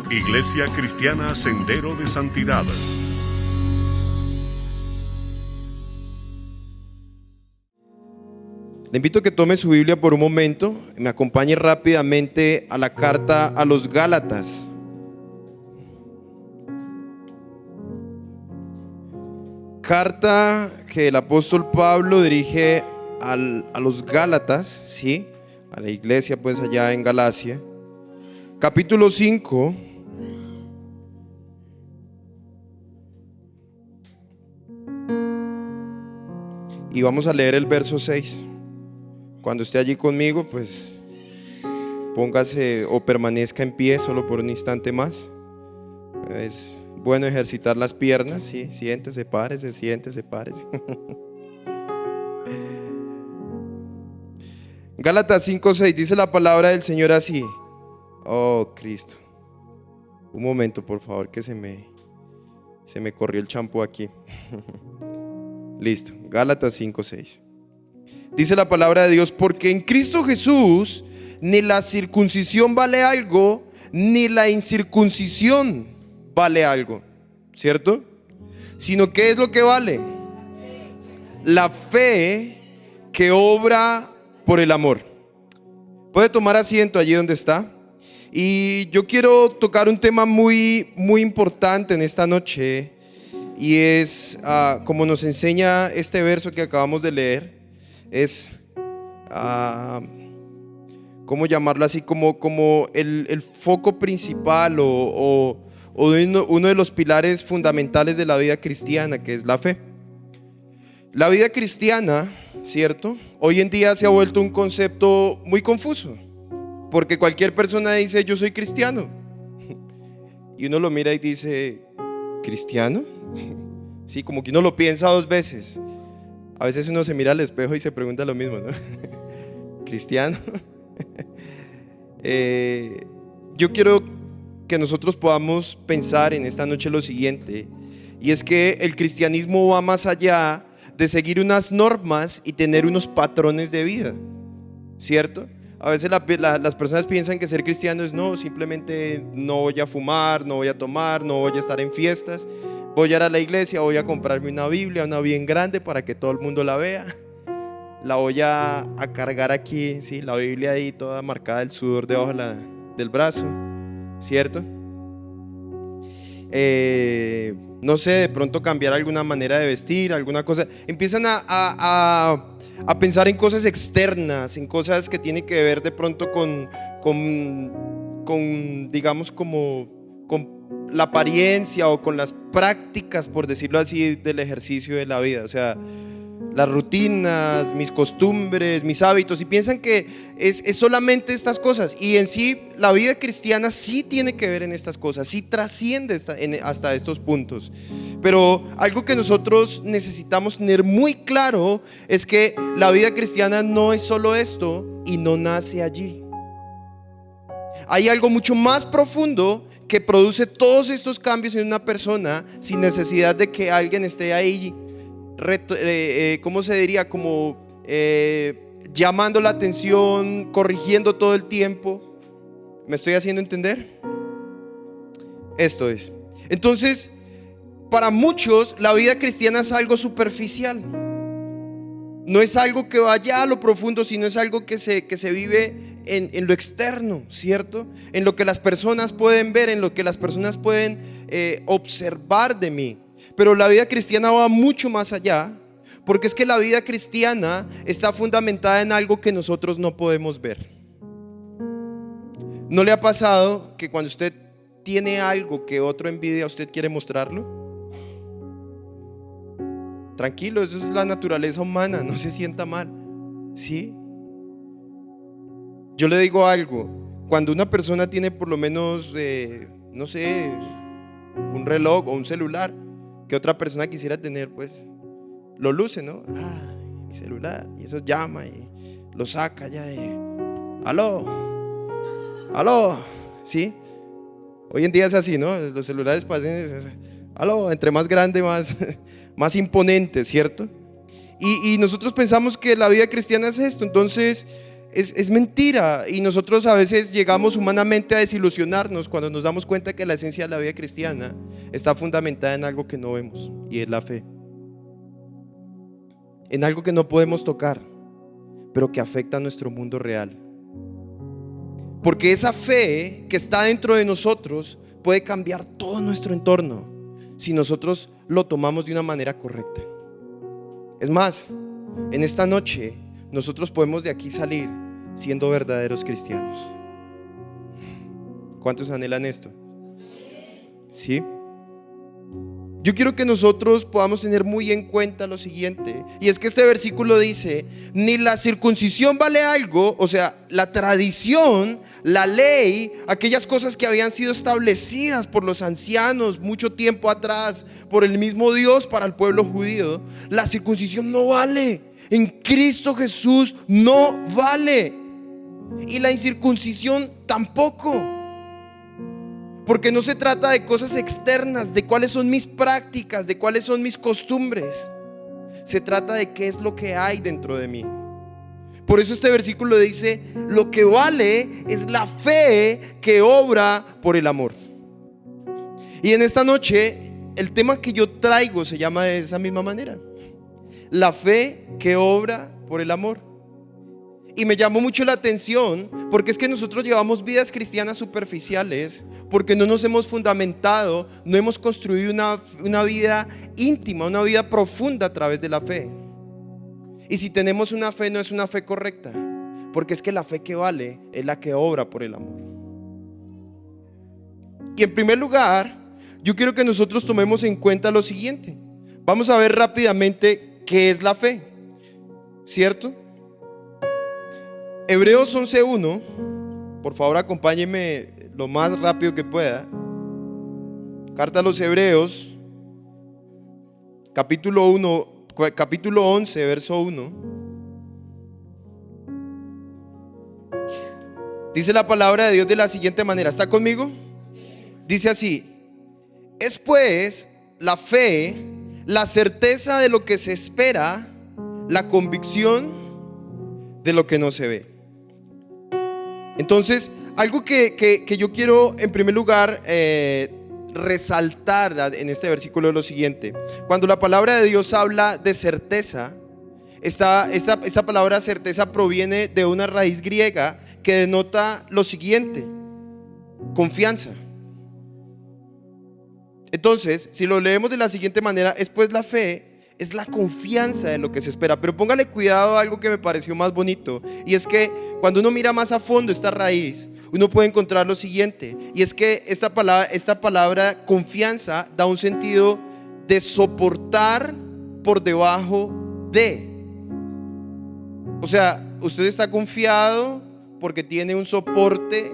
Iglesia Cristiana Sendero de Santidad. Le invito a que tome su Biblia por un momento y me acompañe rápidamente a la carta a los Gálatas. Carta que el apóstol Pablo dirige a los Gálatas, ¿sí? A la iglesia pues allá en Galacia. Capítulo 5. Y vamos a leer el verso 6. Cuando esté allí conmigo, pues póngase o permanezca en pie solo por un instante más. Es bueno ejercitar las piernas, ¿sí? Siéntese, párese, siéntese, párese. Gálatas 5:6 dice la palabra del Señor así. Oh, Cristo. Un momento, por favor, que se me corrió el champú aquí. Listo, Gálatas 5:6. Dice la palabra de Dios: porque en Cristo Jesús ni la circuncisión vale algo, ni la incircuncisión vale algo, ¿cierto? Sino ¿qué es lo que vale? La fe que obra por el amor. Puede tomar asiento allí donde está. Y yo quiero tocar un tema muy, muy importante en esta noche. Y es, como nos enseña este verso que acabamos de leer, es, ¿cómo llamarlo así? Como el foco principal o uno de los pilares fundamentales de la vida cristiana, que es la fe. La vida cristiana, ¿cierto? Hoy en día se ha vuelto un concepto muy confuso, porque cualquier persona dice: yo soy cristiano. Y uno lo mira y dice: ¿cristiano? Sí, como que uno lo piensa dos veces. A veces uno se mira al espejo y se pregunta lo mismo, ¿no? ¿Cristiano? Yo quiero que nosotros podamos pensar en esta noche lo siguiente, y es que el cristianismo va más allá de seguir unas normas y tener unos patrones de vida, ¿cierto? A veces las personas piensan que ser cristiano es no, simplemente no voy a fumar, no voy a tomar, no voy a estar en fiestas, voy a ir a la iglesia, voy a comprarme una Biblia, una bien grande para que todo el mundo la vea, la voy a cargar aquí, ¿sí? La Biblia ahí toda marcada, el sudor debajo del brazo, ¿cierto? No sé, de pronto cambiar alguna manera de vestir, alguna cosa. Empiezan a pensar en cosas externas, en cosas que tienen que ver de pronto con digamos, como con la apariencia o con las prácticas, por decirlo así, del ejercicio de la vida. O sea, las rutinas, mis costumbres, mis hábitos, y piensan que es solamente estas cosas. Y en sí, la vida cristiana sí tiene que ver en estas cosas, sí trasciende hasta estos puntos. Pero algo que nosotros necesitamos tener muy claro es que la vida cristiana no es solo esto y no nace allí. Hay algo mucho más profundo que produce todos estos cambios en una persona sin necesidad de que alguien esté ahí, ¿cómo se diría? Como llamando la atención, corrigiendo todo el tiempo. ¿Me estoy haciendo entender? Esto es. Entonces, para muchos la vida cristiana es algo superficial. No es algo que vaya a lo profundo, sino es algo que se vive en lo externo, ¿cierto? En lo que las personas pueden ver, en lo que las personas pueden observar de mí. Pero la vida cristiana va mucho más allá, porque es que la vida cristiana está fundamentada en algo que nosotros no podemos ver. ¿No le ha pasado que cuando usted tiene algo que otro envidia, usted quiere mostrarlo? Tranquilo, eso es la naturaleza humana, no se sienta mal, ¿sí? Yo le digo algo: cuando una persona tiene por lo menos, no sé, un reloj o un celular que otra persona quisiera tener, pues lo luce, ¿no? Mi celular, y eso llama y lo saca ya de aló, ¿sí? Hoy en día es así, ¿no? Los celulares pasan, aló, entre más grande, más imponente, ¿cierto? Y nosotros pensamos que la vida cristiana es esto. Entonces es mentira, y nosotros a veces llegamos humanamente a desilusionarnos cuando nos damos cuenta que la esencia de la vida cristiana está fundamentada en algo que no vemos, y es la fe, en algo que no podemos tocar, pero que afecta a nuestro mundo real. Porque esa fe que está dentro de nosotros puede cambiar todo nuestro entorno si nosotros lo tomamos de una manera correcta. Es más, en esta noche nosotros podemos de aquí salir siendo verdaderos cristianos. ¿Cuántos anhelan esto? ¿Sí? Yo quiero que nosotros podamos tener muy en cuenta lo siguiente, y es que este versículo dice: ni la circuncisión vale algo, o sea, la tradición, la ley, aquellas cosas que habían sido establecidas por los ancianos mucho tiempo atrás, por el mismo Dios para el pueblo judío. La circuncisión no vale, en Cristo Jesús no vale, y la incircuncisión tampoco. Porque no se trata de cosas externas, de cuáles son mis prácticas, de cuáles son mis costumbres. Se trata de qué es lo que hay dentro de mí. Por eso este versículo dice: lo que vale es la fe que obra por el amor. Y en esta noche el tema que yo traigo se llama de esa misma manera: la fe que obra por el amor. Y me llamó mucho la atención porque es que nosotros llevamos vidas cristianas superficiales, porque no nos hemos fundamentado, no hemos construido una vida íntima, una vida profunda a través de la fe. Y si tenemos una fe, no es una fe correcta, porque es que la fe que vale es la que obra por el amor. Y en primer lugar, yo quiero que nosotros tomemos en cuenta lo siguiente. Vamos a ver rápidamente qué es la fe, ¿cierto? Hebreos 11:1, por favor acompáñenme lo más rápido que pueda. Carta a los Hebreos, capítulo 11, verso 1. Dice la palabra de Dios de la siguiente manera. ¿Está conmigo? Dice así: es pues la fe, la certeza de lo que se espera, la convicción de lo que no se ve. Entonces, algo que yo quiero en primer lugar resaltar en este versículo es lo siguiente. Cuando la palabra de Dios habla de certeza, esta palabra certeza proviene de una raíz griega que denota lo siguiente: confianza. Entonces, si lo leemos de la siguiente manera, es pues la fe es la confianza de lo que se espera. Pero póngale cuidado a algo que me pareció más bonito, y es que cuando uno mira más a fondo esta raíz, uno puede encontrar lo siguiente, y es que esta palabra confianza da un sentido de soportar por debajo de. O sea, usted está confiado porque tiene un soporte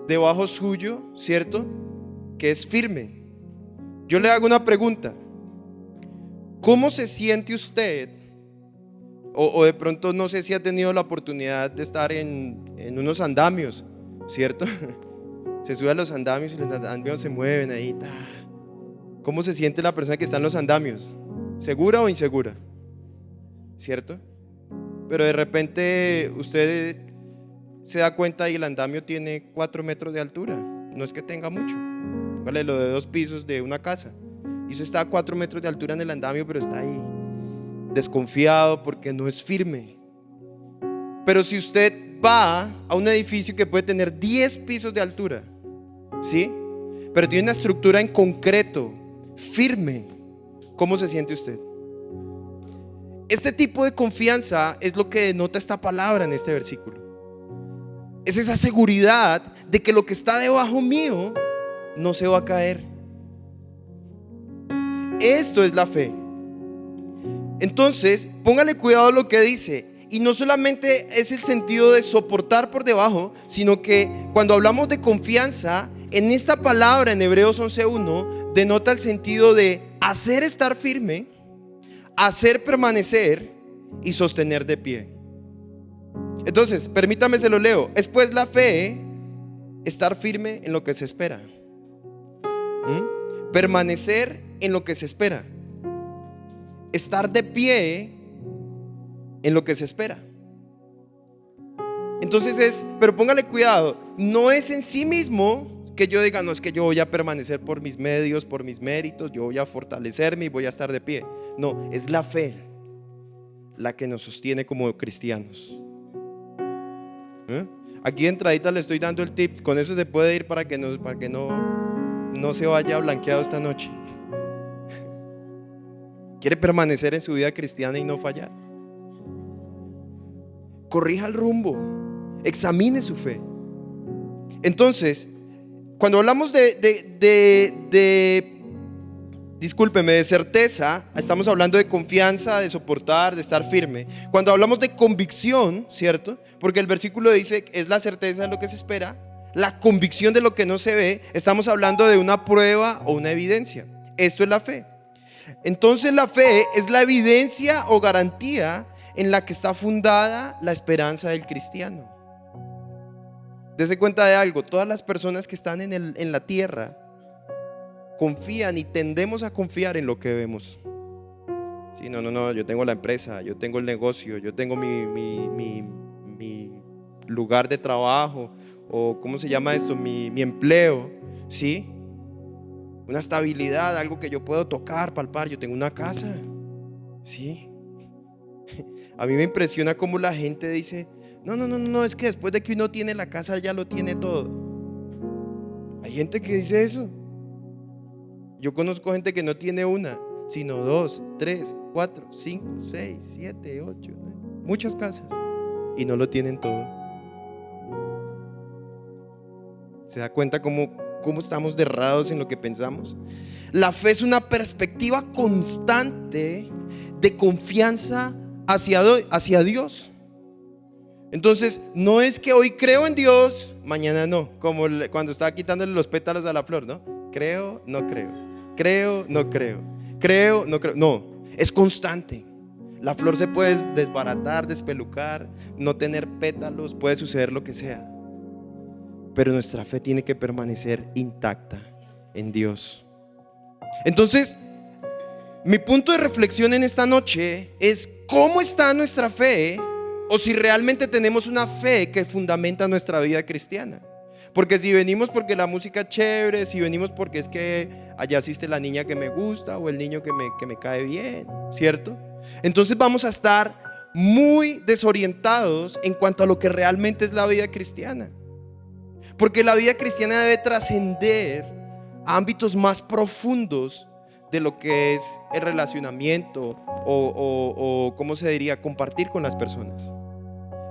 debajo suyo, ¿cierto? Que es firme. Yo le hago una pregunta: ¿cómo se siente usted? O de pronto no sé si ha tenido la oportunidad de estar en unos andamios, ¿cierto? Se sube a los andamios y los andamios se mueven ahí. ¿Cómo se siente la persona que está en los andamios? ¿Segura o insegura? ¿Cierto? Pero de repente usted se da cuenta y el andamio tiene 4 metros de altura. No es que tenga mucho. Póngale lo de 2 pisos de una casa. Y usted está a 4 metros de altura en el andamio, pero está ahí desconfiado porque no es firme. Pero si usted va a un edificio que puede tener 10 pisos de altura, ¿sí? Pero tiene una estructura en concreto, firme, ¿cómo se siente usted? Este tipo de confianza es lo que denota esta palabra en este versículo. Es esa seguridad de que lo que está debajo mío no se va a caer. Esto es la fe. Entonces, póngale cuidado a lo que dice. Y no solamente es el sentido de soportar por debajo, sino que cuando hablamos de confianza, en esta palabra en Hebreos 11:1 denota el sentido de hacer estar firme, hacer permanecer y sostener de pie. Entonces, permítame se lo leo. Es pues la fe, estar firme en lo que se espera, permanecer en lo que se espera, estar de pie en lo que se espera. Entonces pero póngale cuidado, no es en sí mismo que yo diga, no, es que yo voy a permanecer por mis medios, por mis méritos, yo voy a fortalecerme y voy a estar de pie. No, es la fe la que nos sostiene como cristianos. Aquí de entradita le estoy dando el tip, con eso se puede ir para que no se vaya blanqueado esta noche. ¿Quiere permanecer en su vida cristiana y no fallar? Corrija el rumbo, examine su fe. Entonces, cuando hablamos discúlpeme, de certeza, estamos hablando de confianza, de soportar, de estar firme. Cuando hablamos de convicción, ¿cierto? Porque el versículo dice, es la certeza de lo que se espera, la convicción de lo que no se ve. Estamos hablando de una prueba o una evidencia. Esto es la fe. Entonces la fe es la evidencia o garantía en la que está fundada la esperanza del cristiano. Dese cuenta de algo, todas las personas que están en la tierra confían y tendemos a confiar en lo que vemos. Sí, no, yo tengo la empresa, yo tengo el negocio, yo tengo mi lugar de trabajo, o ¿cómo se llama esto? Mi empleo, ¿sí? Una estabilidad, algo que yo puedo tocar, palpar. Yo tengo una casa, ¿sí? A mí me impresiona cómo la gente dice, no, es que después de que uno tiene la casa ya lo tiene todo. Hay gente que dice eso. Yo conozco gente que no tiene una, sino 2, 3, 4, 5, 6, 7, 8, 9, muchas casas, y no lo tienen todo. ¿Se da cuenta cómo estamos derrados en lo que pensamos? La fe es una perspectiva constante de confianza hacia Dios. Entonces, no es que hoy creo en Dios, mañana no, como cuando estaba quitándole los pétalos a la flor, ¿no? Creo, no creo, creo, no creo, creo, no creo. No, es constante. La flor se puede desbaratar, despelucar, no tener pétalos, puede suceder lo que sea. Pero nuestra fe tiene que permanecer intacta en Dios. Entonces, mi punto de reflexión en esta noche es cómo está nuestra fe, o si realmente tenemos una fe que fundamenta nuestra vida cristiana. Porque si venimos porque la música es chévere, si venimos porque es que allá asiste la niña que me gusta o el niño que me cae bien, ¿cierto? Entonces vamos a estar muy desorientados en cuanto a lo que realmente es la vida cristiana. Porque la vida cristiana debe trascender a ámbitos más profundos de lo que es el relacionamiento o ¿cómo se diría? Compartir con las personas.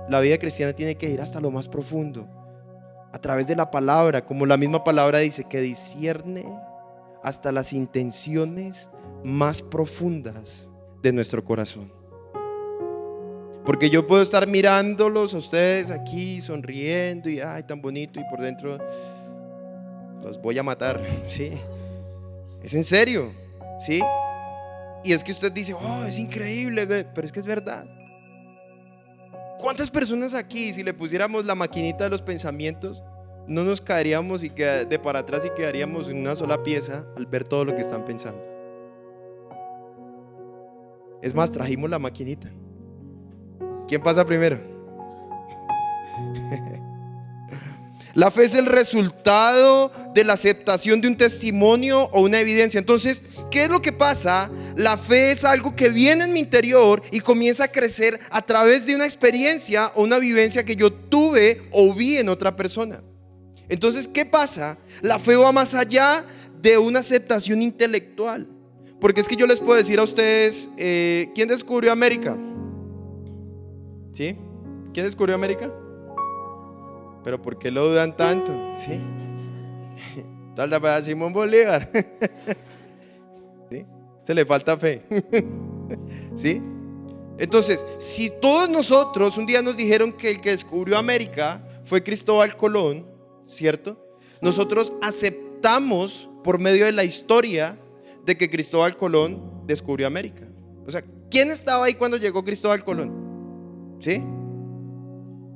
La vida cristiana tiene que ir hasta lo más profundo, a través de la palabra, como la misma palabra dice, que discierne hasta las intenciones más profundas de nuestro corazón. Porque yo puedo estar mirándolos a ustedes aquí sonriendo y ay, tan bonito, y por dentro los voy a matar, ¿sí? Es en serio, ¿sí? Y es que usted dice, oh, es increíble, pero es que es verdad. ¿Cuántas personas aquí, si le pusiéramos la maquinita de los pensamientos, no nos caeríamos de para atrás y quedaríamos en una sola pieza al ver todo lo que están pensando? Es más, trajimos la maquinita. ¿Quién pasa primero? La fe es el resultado de la aceptación de un testimonio o una evidencia. Entonces, ¿qué es lo que pasa? La fe es algo que viene en mi interior y comienza a crecer a través de una experiencia o una vivencia que yo tuve o vi en otra persona. Entonces, ¿qué pasa? La fe va más allá de una aceptación intelectual. Porque es que yo les puedo decir a ustedes, ¿quién descubrió América? ¿Sí? ¿Quién descubrió América? Pero ¿por qué lo dudan tanto? ¿Sí? Tal vez Simón Bolívar. ¿Sí? Se le falta fe. ¿Sí? Entonces, si todos nosotros un día nos dijeron que el que descubrió América fue Cristóbal Colón, ¿cierto? Nosotros aceptamos por medio de la historia de que Cristóbal Colón descubrió América. O sea, ¿quién estaba ahí cuando llegó Cristóbal Colón? ¿Sí?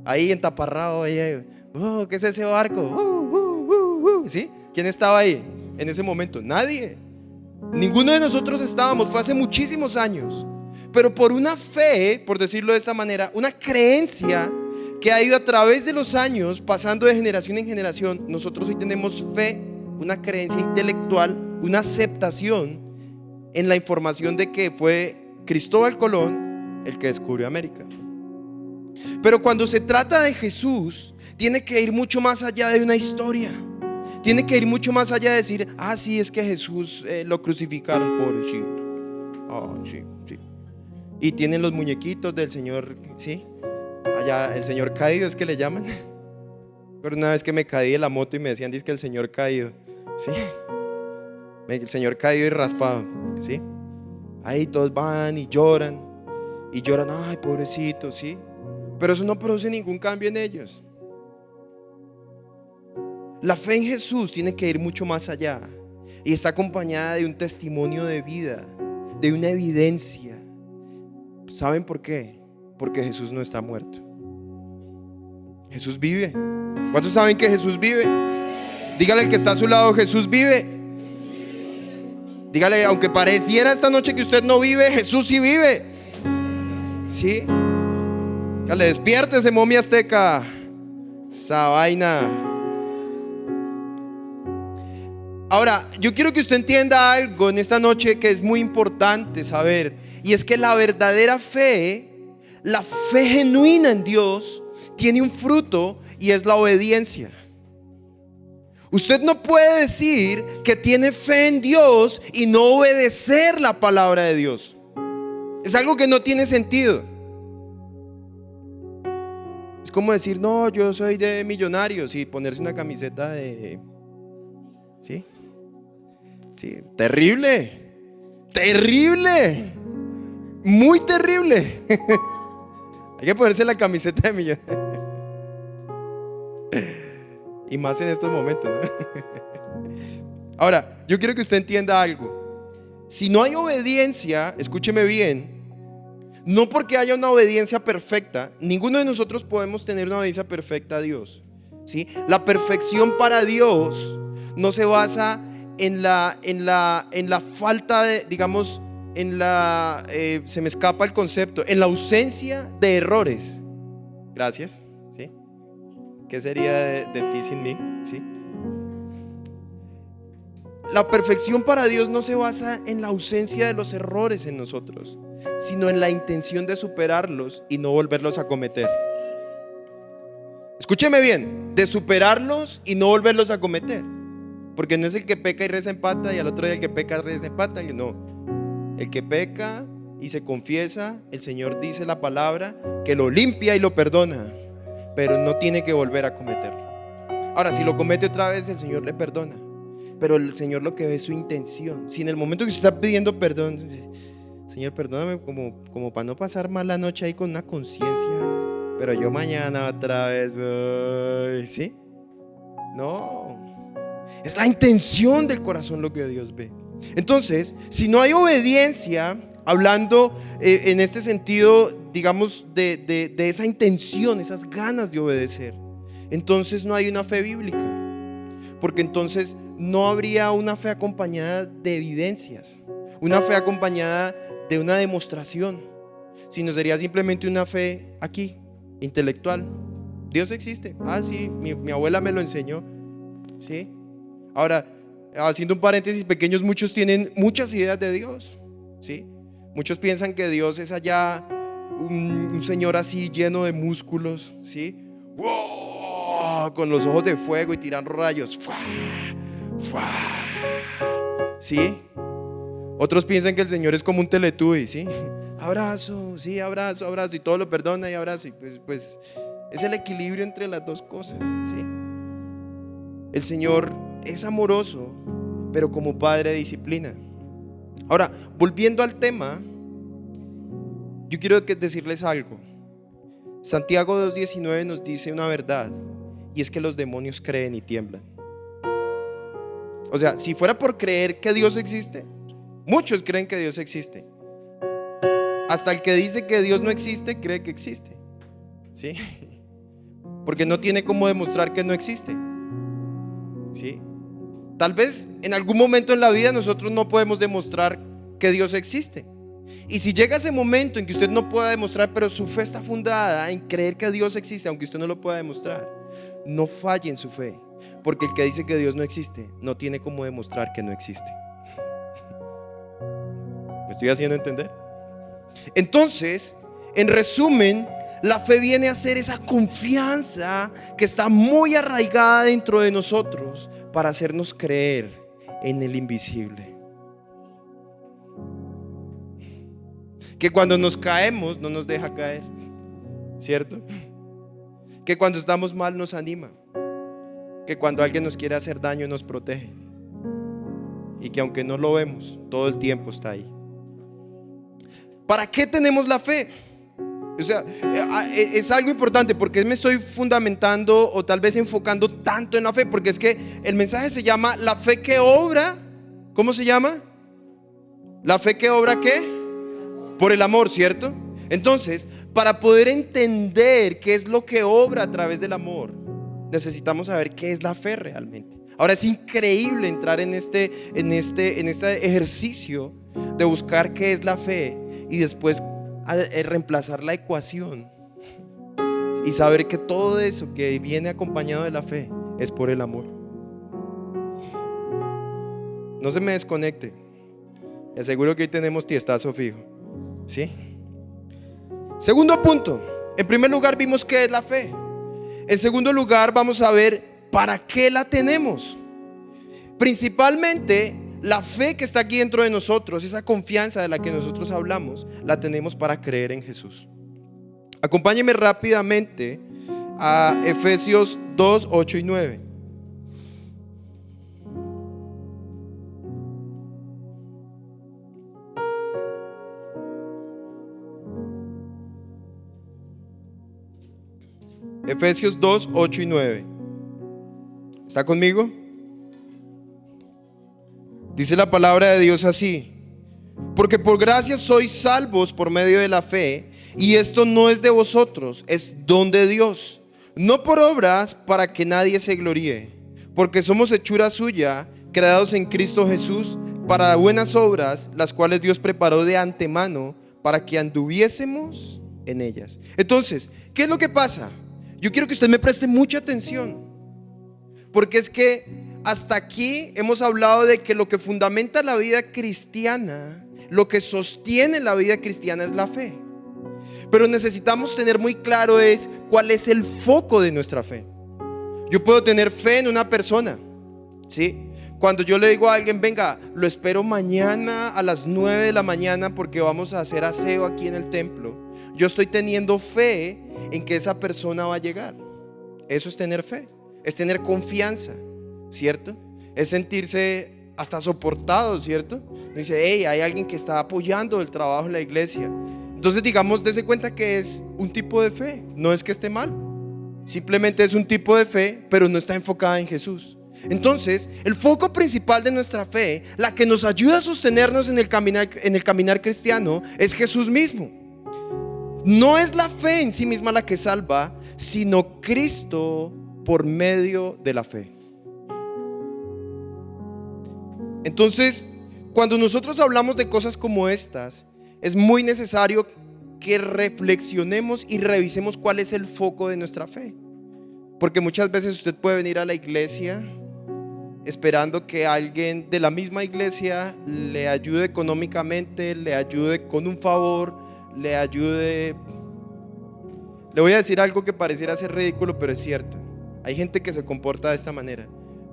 Ahí entaparrado, ahí, oh, ¿qué es ese barco? ¿Sí? ¿Quién estaba ahí en ese momento? Nadie. Ninguno de nosotros estábamos, fue hace muchísimos años. Pero por una fe, por decirlo de esta manera, una creencia que ha ido a través de los años, pasando de generación en generación. Nosotros hoy tenemos fe, una creencia intelectual, una aceptación en la información de que fue Cristóbal Colón el que descubrió América. Pero cuando se trata de Jesús, tiene que ir mucho más allá de una historia. Tiene que ir mucho más allá de decir, sí, es que Jesús lo crucificaron, pobrecito. Sí, sí. Y tienen los muñequitos del Señor, ¿sí? Allá el Señor caído es que le llaman. Pero una vez que me caí de la moto y me decían, dice que el Señor caído, ¿sí? El Señor caído y raspado, ¿sí? Ahí todos van y lloran, ay, pobrecito, ¿sí? Pero eso no produce ningún cambio en ellos. La fe en Jesús tiene que ir mucho más allá y está acompañada de un testimonio de vida, de una evidencia. ¿Saben por qué? Porque Jesús no está muerto. Jesús vive. ¿Cuántos saben que Jesús vive? Dígale al que está a su lado, Jesús vive. Dígale, aunque pareciera esta noche que usted no vive, Jesús sí vive. ¿Sí? Dígale, despiértese, momia azteca. Esa vaina. Ahora, yo quiero que usted entienda algo en esta noche que es muy importante saber. Y es que la verdadera fe, la fe genuina en Dios, tiene un fruto y es la obediencia. Usted no puede decir que tiene fe en Dios y no obedecer la palabra de Dios. Es algo que no tiene sentido. Es como decir, no, yo soy de Millonarios y ponerse una camiseta de... ¿Sí? Sí, terrible. Terrible. Muy terrible. Hay que ponerse la camiseta de Millonarios. Y más en estos momentos, ¿no? Ahora, yo quiero que usted entienda algo. Si no hay obediencia, escúcheme bien, no porque haya una obediencia perfecta, ninguno de nosotros podemos tener una obediencia perfecta a Dios, ¿sí? La perfección para Dios no se basa en la falta de, digamos, se me escapa el concepto, en la ausencia de errores. Gracias. ¿Qué sería de ti sin mí? ¿Sí? La perfección para Dios no se basa en la ausencia de los errores en nosotros, sino en la intención de superarlos y no volverlos a cometer. Escúcheme bien, de superarlos y no volverlos a cometer. Porque no es el que peca y reza en pata y al otro día el que peca y reza en pata. No, el que peca y se confiesa, el Señor dice la palabra que lo limpia y lo perdona, pero no tiene que volver a cometerlo. Ahora, si lo comete otra vez, el Señor le perdona, pero el Señor lo que ve es su intención. Si en el momento que usted está pidiendo perdón, Señor, perdóname como para no pasar mal la noche ahí con una conciencia, pero yo mañana otra vez voy, ¿sí? No, es la intención del corazón lo que Dios ve. Entonces, si no hay obediencia, hablando en este sentido, digamos, de esa intención, esas ganas de obedecer, entonces no hay una fe bíblica, porque entonces no habría una fe acompañada de evidencias, una fe acompañada de una demostración, sino sería simplemente una fe aquí, intelectual. Dios existe, sí, mi abuela me lo enseñó, ¿sí? Ahora, haciendo un paréntesis pequeños, muchos tienen muchas ideas de Dios, ¿sí? Muchos piensan que Dios es allá un señor así lleno de músculos, ¿sí? ¡Wow! Con los ojos de fuego y tirando rayos. ¡Fua! ¡Fua! ¿Sí? Otros piensan que el Señor es como un Teletubby, ¿sí? Abrazo, sí, abrazo, abrazo, y todo lo perdona y abrazo. Y pues es el equilibrio entre las dos cosas, ¿sí? El Señor es amoroso, pero como Padre disciplina. Ahora, volviendo al tema, yo quiero decirles algo. Santiago 2:19 nos dice una verdad, y es que los demonios creen y tiemblan. O sea, si fuera por creer que Dios existe, muchos creen que Dios existe. Hasta el que dice que Dios no existe, cree que existe, ¿sí? Porque no tiene cómo demostrar que no existe, ¿sí? Tal vez en algún momento en la vida nosotros no podemos demostrar que Dios existe, Y si llega ese momento en que usted no pueda demostrar, pero su fe está fundada en creer que Dios existe, aunque usted no lo pueda demostrar, no falle en su fe, porque el que dice que Dios no existe no tiene cómo demostrar que no existe. ¿Me estoy haciendo entender? Entonces, en resumen, la fe viene a ser esa confianza que está muy arraigada dentro de nosotros para hacernos creer en el invisible. Que cuando nos caemos no nos deja caer, ¿cierto? Que cuando estamos mal nos anima. Que cuando alguien nos quiere hacer daño nos protege. Y que aunque no lo vemos, todo el tiempo está ahí. ¿Para qué tenemos la fe? O sea, es algo importante. Porque me estoy fundamentando o tal vez enfocando tanto en la fe, porque es que el mensaje se llama la fe que obra. ¿Cómo se llama? La fe que obra, ¿qué? Por el amor, ¿cierto? Entonces, para poder entender qué es lo que obra a través del amor, necesitamos saber qué es la fe realmente. Ahora, es increíble entrar en este ejercicio de buscar qué es la fe y después reemplazar la ecuación y saber que todo eso que viene acompañado de la fe es por el amor. No se me desconecte. Le aseguro que hoy tenemos tiestazo fijo. ¿Sí? Segundo punto. En primer lugar vimos qué es la fe. En segundo lugar vamos a ver para qué la tenemos. Principalmente la fe que está aquí dentro de nosotros, esa confianza de la que nosotros hablamos, la tenemos para creer en Jesús. Acompáñenme rápidamente a Efesios 2, 8 y 9. Efesios 2, 8 y 9. ¿Está conmigo? Dice la palabra de Dios así: porque por gracia sois salvos por medio de la fe, y esto no es de vosotros, es don de Dios, no por obras para que nadie se gloríe, porque somos hechura suya, creados en Cristo Jesús para buenas obras, las cuales Dios preparó de antemano para que anduviésemos en ellas. Entonces, ¿qué es lo que pasa? Yo quiero que usted me preste mucha atención, porque es que hasta aquí hemos hablado de que lo que fundamenta la vida cristiana, lo que sostiene la vida cristiana es la fe. Pero necesitamos tener muy claro es cuál es el foco de nuestra fe. Yo puedo tener fe en una persona, ¿sí? Cuando yo le digo a alguien, venga, lo espero mañana a las 9 de la mañana porque vamos a hacer aseo aquí en el templo, yo estoy teniendo fe en que esa persona va a llegar. Eso es tener fe, es tener confianza, ¿cierto? Es sentirse hasta soportado, ¿cierto? Dice, hey, hay alguien que está apoyando el trabajo en la iglesia. Entonces, digamos, dése cuenta que es un tipo de fe. No es que esté mal, simplemente es un tipo de fe, pero no está enfocada en Jesús. Entonces, el foco principal de nuestra fe, la que nos ayuda a sostenernos en el caminar cristiano, es Jesús mismo. No es la fe en sí misma la que salva, sino Cristo por medio de la fe. Entonces, cuando nosotros hablamos de cosas como estas, es muy necesario que reflexionemos y revisemos cuál es el foco de nuestra fe. Porque muchas veces usted puede venir a la iglesia esperando que alguien de la misma iglesia le ayude económicamente, le ayude con un favor, le ayude. Le voy a decir algo que pareciera ser ridículo, pero es cierto. Hay gente que se comporta de esta manera.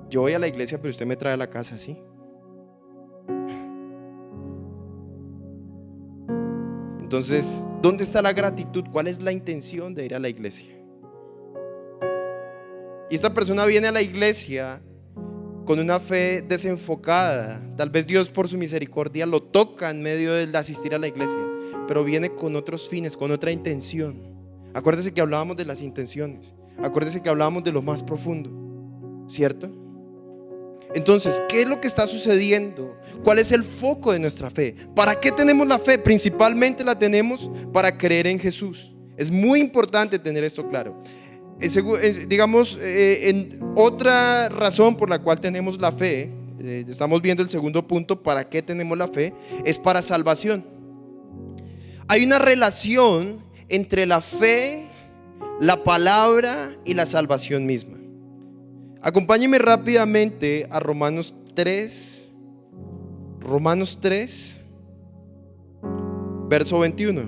Yo voy a la iglesia, pero usted me trae a la casa, ¿sí? Entonces, ¿dónde está la gratitud? ¿Cuál es la intención de ir a la iglesia? Y esta persona viene a la iglesia con una fe desenfocada. Tal vez Dios por su misericordia lo toca en medio de asistir a la iglesia, pero viene con otros fines, con otra intención. Acuérdese que hablábamos de las intenciones. Acuérdese que hablábamos de lo más profundo, ¿cierto? Entonces, ¿qué es lo que está sucediendo? ¿Cuál es el foco de nuestra fe? ¿Para qué tenemos la fe? Principalmente la tenemos para creer en Jesús. Es muy importante tener esto claro. Digamos, en otra razón por la cual tenemos la fe, estamos viendo el segundo punto, ¿para qué tenemos la fe? Es para salvación. Hay una relación entre la fe, la palabra y la salvación misma. Acompáñenme rápidamente a Romanos 3, verso 21.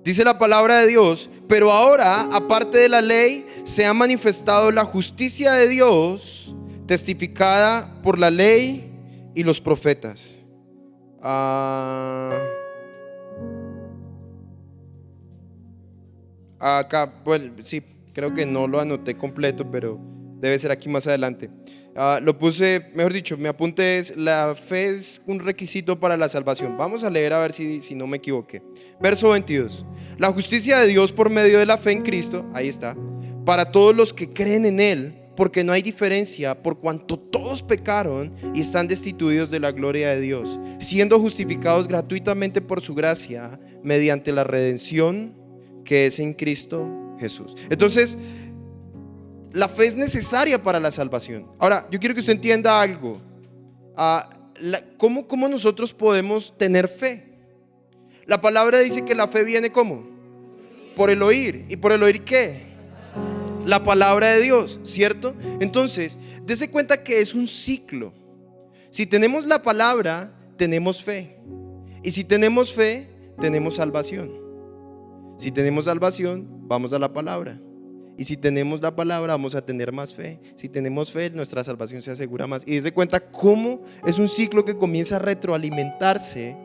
Dice la palabra de Dios: pero ahora, aparte de la ley, se ha manifestado la justicia de Dios, testificada por la ley y los profetas. Acá, bueno, sí, creo que no lo anoté completo, pero debe ser aquí más adelante. Lo puse, mejor dicho, mi apunte es: la fe es un requisito para la salvación. Vamos a leer a ver si no me equivoqué. Verso 22. La justicia de Dios por medio de la fe en Cristo, ahí está, para todos los que creen en Él, porque no hay diferencia, por cuanto todos pecaron y están destituidos de la gloria de Dios, siendo justificados gratuitamente por su gracia, mediante la redención que es en Cristo Jesús. Entonces, la fe es necesaria para la salvación. Ahora, yo quiero que usted entienda algo. ¿Cómo nosotros podemos tener fe? La palabra dice que la fe viene ¿cómo? Por el oír. ¿Y por el oír qué? La palabra de Dios, ¿cierto? Entonces, dése cuenta que es un ciclo. Si tenemos la palabra, tenemos fe. Y si tenemos fe, tenemos salvación. Si tenemos salvación, vamos a la palabra. Y si tenemos la palabra, vamos a tener más fe. Si tenemos fe, nuestra salvación se asegura más. Y dése cuenta cómo es un ciclo que comienza a retroalimentarse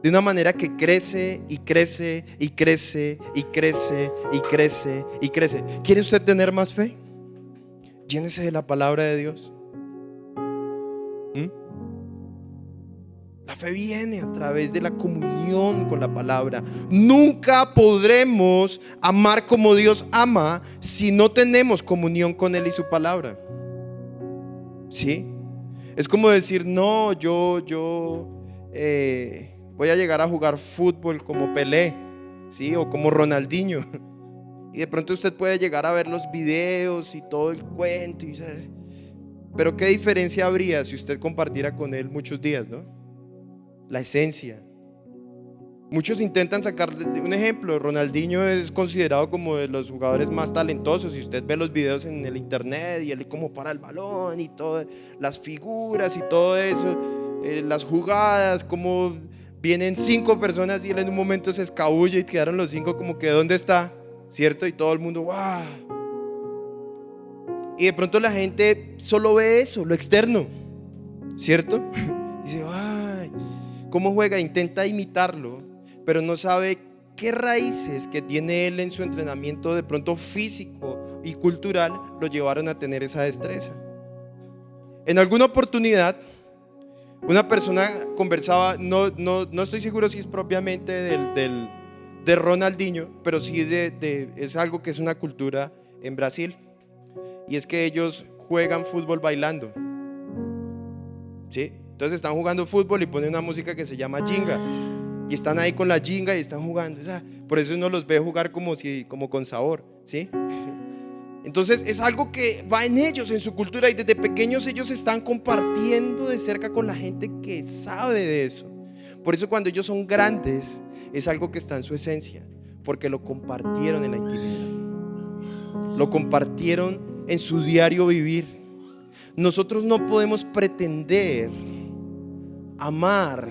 de una manera que crece y crece y crece y crece y crece y crece. ¿Quiere usted tener más fe? Llénese de la palabra de Dios. La fe viene a través de la comunión con la palabra. Nunca podremos amar como Dios ama si no tenemos comunión con Él y su palabra. ¿Sí? Es como decir: no, yo voy a llegar a jugar fútbol como Pelé, ¿sí? O como Ronaldinho. Y de pronto usted puede llegar a ver los videos y todo el cuento, pero ¿qué diferencia habría si usted compartiera con él muchos días, ¿no? La esencia. Muchos intentan sacar un ejemplo. Ronaldinho es considerado como de los jugadores más talentosos. Si usted ve los videos en el internet y él como para el balón y todas las figuras y todo eso, las jugadas, como vienen 5 personas y él en un momento se escabulle y quedaron los 5 como que ¿dónde está? ¿Cierto? Y todo el mundo ¡wow! Y de pronto la gente solo ve eso, lo externo, ¿cierto? Dice: ¡ay! ¿Cómo juega? Intenta imitarlo, pero no sabe qué raíces que tiene él en su entrenamiento, de pronto físico y cultural, lo llevaron a tener esa destreza. En alguna oportunidad, una persona conversaba, no estoy seguro si es propiamente de Ronaldinho, pero sí es algo que es una cultura en Brasil, y es que ellos juegan fútbol bailando, ¿sí? Entonces están jugando fútbol y ponen una música que se llama jinga, y están ahí con la jinga y están jugando. Por eso uno los ve jugar como con sabor, ¿sí? Entonces es algo que va en ellos, en su cultura, y desde pequeños ellos están compartiendo de cerca con la gente que sabe de eso. Por eso cuando ellos son grandes es algo que está en su esencia, porque lo compartieron en la intimidad, lo compartieron en su diario vivir. Nosotros no podemos pretender amar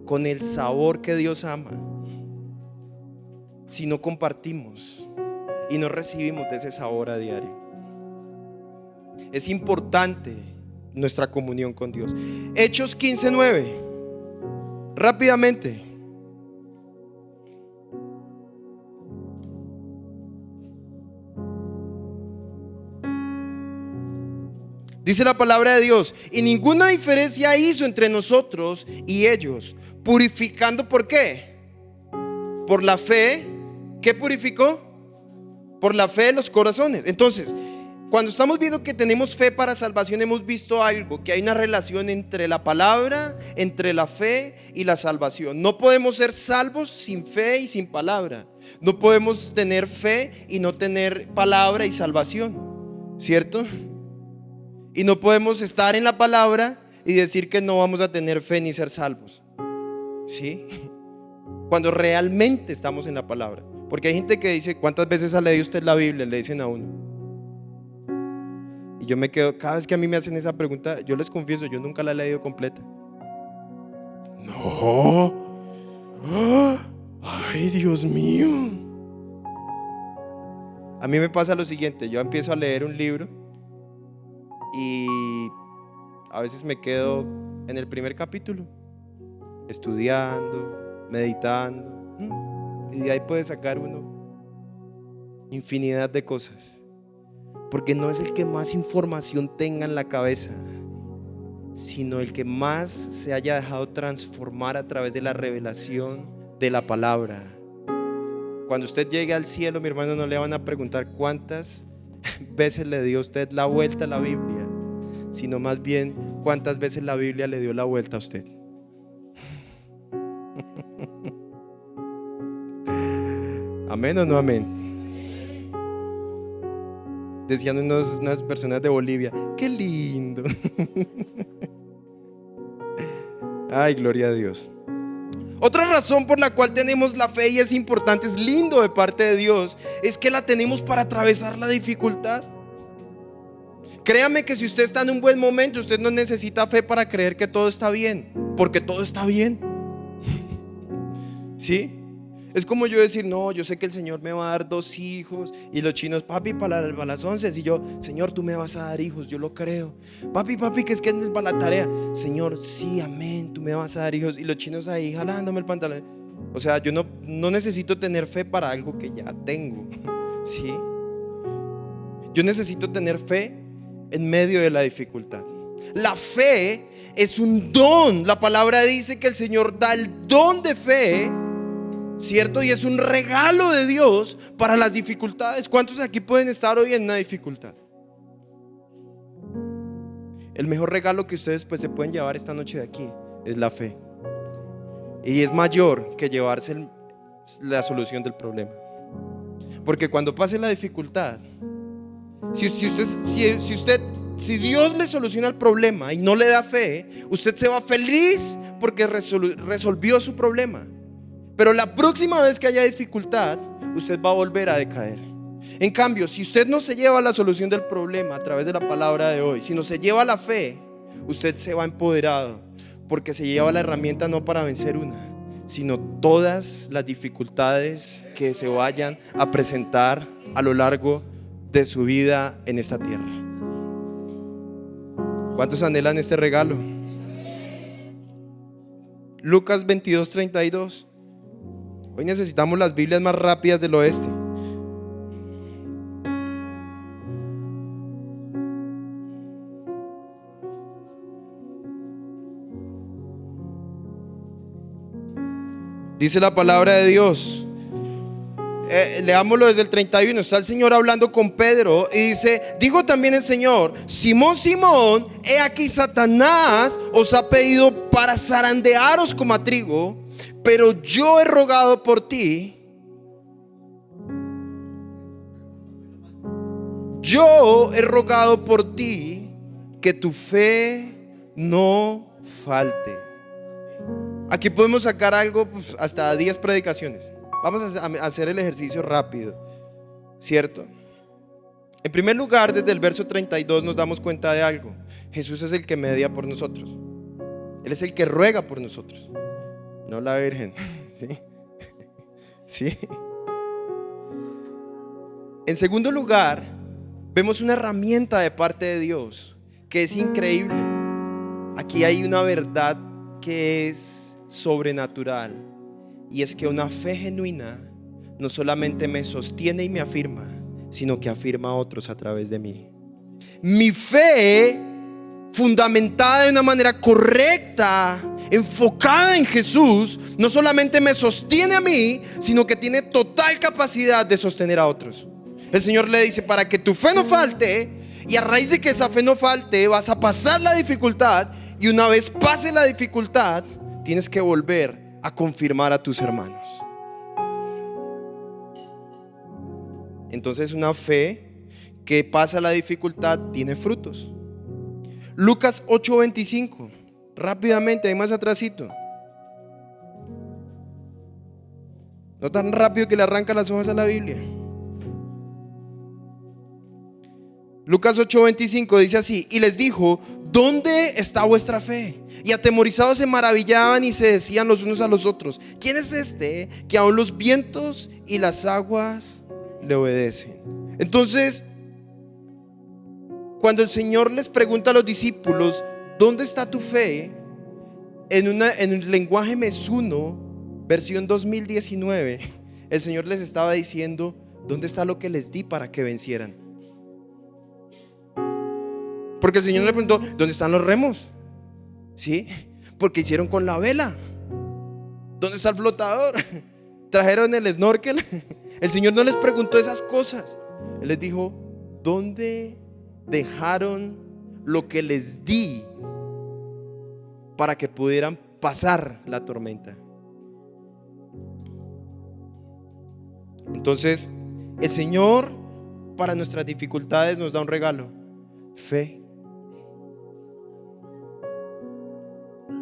con el sabor que Dios ama si no compartimos y no recibimos de ese sabor a diario. Es importante nuestra comunión con Dios. Hechos 15:9, rápidamente. Dice la palabra de Dios: y ninguna diferencia hizo entre nosotros y ellos, purificando, ¿por qué? Por la fe. ¿Qué purificó? Por la fe de los corazones. Entonces, cuando estamos viendo que tenemos fe para salvación, hemos visto algo, que hay una relación entre la palabra, entre la fe y la salvación. No podemos ser salvos sin fe y sin palabra. No podemos tener fe y no tener palabra y salvación, ¿cierto? Y no podemos estar en la palabra y decir que no vamos a tener fe ni ser salvos. ¿sí? Cuando realmente estamos en la palabra. Porque hay gente que dice, ¿cuántas veces ha leído usted la Biblia? Le dicen a uno. Y yo me quedo, cada vez que a mí me hacen esa pregunta, yo les confieso, yo nunca la he leído completa. No. Ay, Dios mío. A mí me pasa lo siguiente, yo empiezo a leer un libro y a veces me quedo en el primer capítulo, estudiando, meditando, y de ahí puede sacar uno infinidad de cosas, porque no es el que más información tenga en la cabeza, sino el que más se haya dejado transformar a través de la revelación de la palabra. Cuando usted llegue al cielo, mi hermano, no le van a preguntar cuántas veces le dio usted la vuelta a la Biblia, sino más bien cuántas veces la Biblia le dio la vuelta a usted. ¿Amén o no amén? Decían unas personas de Bolivia, qué lindo. Ay, gloria a Dios. Otra razón por la cual tenemos la fe y es importante, es lindo de parte de Dios, es que la tenemos para atravesar la dificultad. Créame que si usted está en un buen momento, usted no necesita fe para creer que todo está bien, porque todo está bien. ¿Sí? Es como yo decir, no, yo sé que el Señor me va a dar 2 hijos. Y los chinos, papi, para las 11. Y yo, Señor, tú me vas a dar hijos, yo lo creo. Papi, que es para la tarea. Señor, sí, amén, tú me vas a dar hijos. Y los chinos ahí jalándome el pantalón. O sea, yo no necesito tener fe para algo que ya tengo. ¿Sí? Yo necesito tener fe en medio de la dificultad. La fe es un don. La palabra dice que el Señor da el don de fe, ¿cierto? Y es un regalo de Dios para las dificultades. ¿Cuántos aquí pueden estar hoy en una dificultad? El mejor regalo que ustedes pues se pueden llevar esta noche de aquí es la fe. Y es mayor que llevarse la solución del problema. Porque cuando pase la dificultad, si Dios le soluciona el problema y no le da fe, usted se va feliz porque resolvió su problema. Pero la próxima vez que haya dificultad, usted va a volver a decaer. En cambio, si usted no se lleva la solución del problema a través de la palabra de hoy, sino se lleva la fe, usted se va empoderado, porque se lleva la herramienta no para vencer una, sino todas las dificultades que se vayan a presentar a lo largo de su vida en esta tierra. ¿Cuántos anhelan este regalo? Lucas 22:32. Hoy necesitamos las Biblias más rápidas del oeste. Dice la palabra de Dios. Leámoslo desde el 31. Está el Señor hablando con Pedro y dice: dijo también el Señor: Simón, Simón, he aquí Satanás os ha pedido para zarandearos como a trigo, pero yo he rogado por ti. Yo he rogado por ti que tu fe no falte. Aquí podemos sacar algo, pues, hasta 10 predicaciones. Vamos a hacer el ejercicio rápido, ¿cierto? En primer lugar, desde el verso 32 nos damos cuenta de algo. Jesús es el que media por nosotros. Él es el que ruega por nosotros, no la Virgen. ¿Sí? ¿Sí? En segundo lugar, vemos una herramienta de parte de Dios que es increíble. Aquí hay una verdad que es sobrenatural, y es que una fe genuina no solamente me sostiene y me afirma, sino que afirma a otros a través de mí. Mi fe, fundamentada de una manera correcta, enfocada en Jesús, no solamente me sostiene a mí, sino que tiene total capacidad de sostener a otros. El Señor le dice: para que tu fe no falte, y a raíz de que esa fe no falte, vas a pasar la dificultad, y una vez pase la dificultad, tienes que volver a confirmar a tus hermanos. Entonces, una fe que pasa la dificultad tiene frutos. Lucas 8:25, rápidamente, ahí más atrásito. No tan rápido que le arranca las hojas a la Biblia. Lucas 8:25 dice así: y les dijo: ¿dónde está vuestra fe? Y atemorizados se maravillaban y se decían los unos a los otros: ¿quién es este que aún los vientos y las aguas le obedecen? Entonces, cuando el Señor les pregunta a los discípulos: ¿dónde está tu fe? En un lenguaje mesuno, versión 2019, el Señor les estaba diciendo: ¿dónde está lo que les di para que vencieran? Porque el Señor le preguntó: ¿dónde están los remos? ¿Sí? Porque hicieron con la vela. ¿Dónde está el flotador? ¿Trajeron el snorkel? El Señor no les preguntó esas cosas. Él les dijo: ¿dónde dejaron lo que les di para que pudieran pasar la tormenta? Entonces, el Señor para nuestras dificultades nos da un regalo: fe.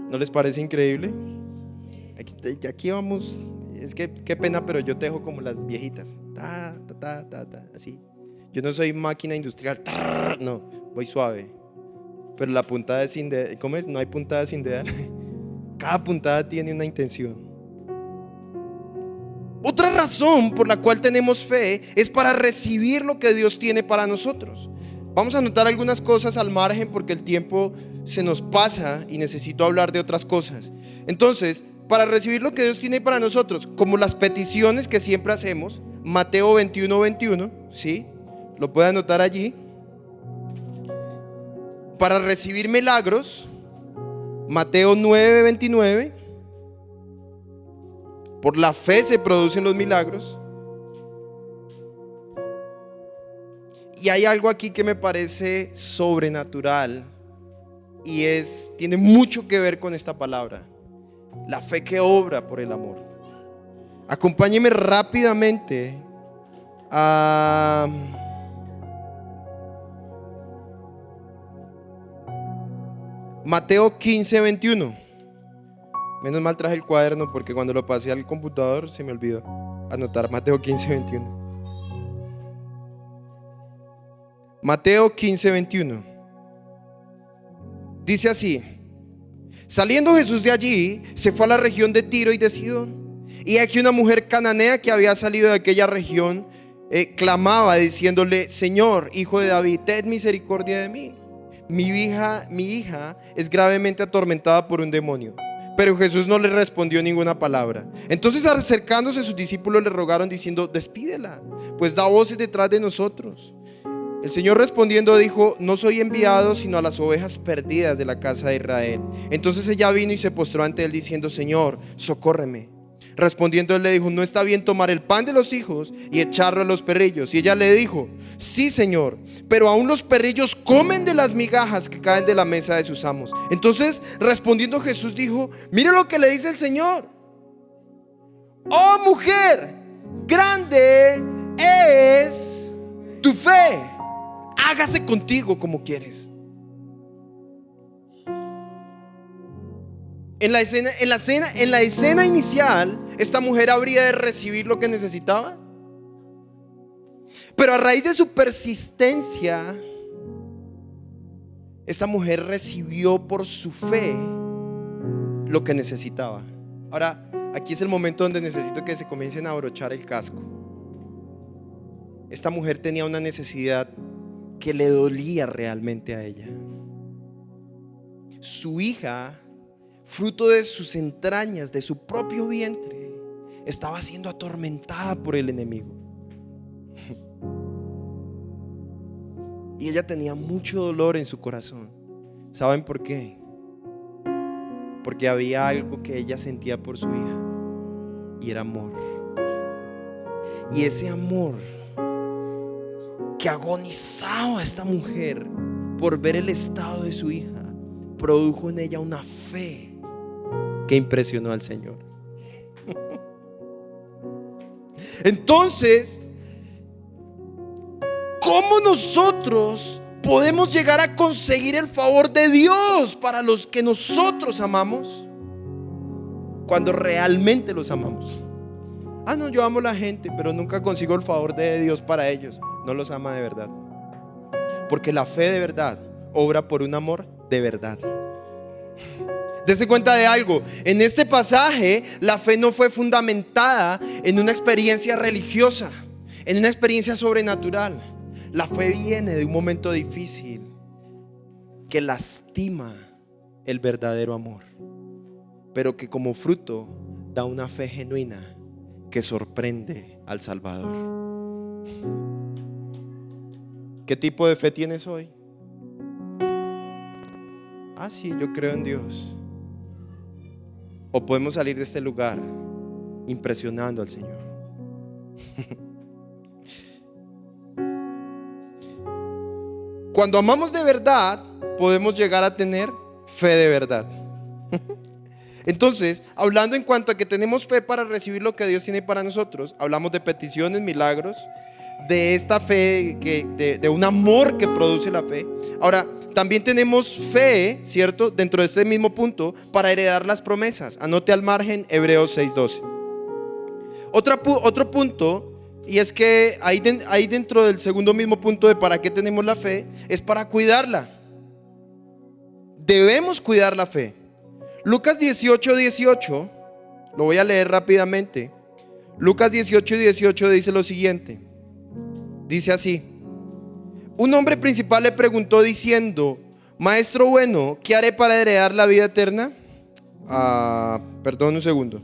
¿No les parece increíble? Aquí vamos. Es que qué pena, pero yo tejo como las viejitas. Así. Yo no soy máquina industrial. No, voy suave. Pero la puntada es sin dedal. ¿Cómo es? No hay puntada sin dedal. Cada puntada tiene una intención. Otra razón por la cual tenemos fe es para recibir lo que Dios tiene para nosotros. Vamos a anotar algunas cosas al margen porque el tiempo se nos pasa y necesito hablar de otras cosas. Entonces, para recibir lo que Dios tiene para nosotros, como las peticiones que siempre hacemos, Mateo 21:21, ¿sí? Lo puede anotar allí. Para recibir milagros, Mateo 9:29. Por la fe se producen los milagros. Y hay algo aquí que me parece sobrenatural y tiene mucho que ver con esta palabra: la fe que obra por el amor. Acompáñeme rápidamente a Mateo 15:21. Menos mal traje el cuaderno porque cuando lo pasé al computador se me olvidó anotar Mateo 15:21. Mateo 15:21 dice así: saliendo Jesús de allí, se fue a la región de Tiro y de Sidón. Y aquí una mujer cananea que había salido de aquella región clamaba diciéndole: Señor, hijo de David, ten misericordia de mí. Mi hija es gravemente atormentada por un demonio. Pero Jesús no le respondió ninguna palabra. Entonces, acercándose, sus discípulos le rogaron diciendo: despídela, pues da voces detrás de nosotros. El Señor respondiendo dijo: no soy enviado sino a las ovejas perdidas de la casa de Israel. Entonces ella vino y se postró ante él diciendo: Señor, socórreme. Respondiendo él le dijo: no está bien tomar el pan de los hijos y echarlo a los perrillos. Y ella le dijo: sí, Señor, pero aún los perrillos comen de las migajas que caen de la mesa de sus amos. Entonces respondiendo Jesús dijo: mire lo que le dice el Señor: oh mujer, grande es tu fe, hágase contigo como quieres. En la escena inicial, esta mujer habría de recibir lo que necesitaba, pero a raíz de su persistencia, esta mujer recibió por su fe lo que necesitaba. Ahora, aquí es el momento donde necesito que se comiencen a abrochar el casco. Esta mujer tenía una necesidad que le dolía realmente a ella. Su hija, fruto de sus entrañas, de su propio vientre, estaba siendo atormentada por el enemigo. Y ella tenía mucho dolor en su corazón. ¿Saben por qué? Porque había algo que ella sentía por su hija, y era amor. Y ese amor que agonizaba a esta mujer por ver el estado de su hija, produjo en ella una fe que impresionó al Señor. Entonces, ¿cómo nosotros podemos llegar a conseguir el favor de Dios para los que nosotros amamos? Cuando realmente los amamos. Ah, no, yo amo a la gente, pero nunca consigo el favor de Dios para ellos. No los ama de verdad. Porque la fe de verdad obra por un amor de verdad. Dese cuenta de algo. En este pasaje, la fe no fue fundamentada en una experiencia religiosa, en una experiencia sobrenatural. La fe viene de un momento difícil que lastima el verdadero amor, pero que como fruto da una fe genuina que sorprende al Salvador. ¿Qué tipo de fe tienes hoy? Ah, sí, yo creo en Dios. O podemos salir de este lugar impresionando al Señor. Cuando amamos de verdad, podemos llegar a tener fe de verdad. Entonces, hablando en cuanto a que tenemos fe para recibir lo que Dios tiene para nosotros, hablamos de peticiones, milagros, de esta fe, de un amor que produce la fe. Ahora, también tenemos fe, ¿cierto? Dentro de este mismo punto, para heredar las promesas. Anote al margen Hebreos 6:12. Otro punto, y es que ahí dentro del segundo mismo punto de para qué tenemos la fe, es para cuidarla. Debemos cuidar la fe. Lucas 18:18, lo voy a leer rápidamente. Lucas 18:18 dice lo siguiente. Dice así: un hombre principal le preguntó diciendo: Maestro bueno, ¿qué haré para heredar la vida eterna? Perdón un segundo.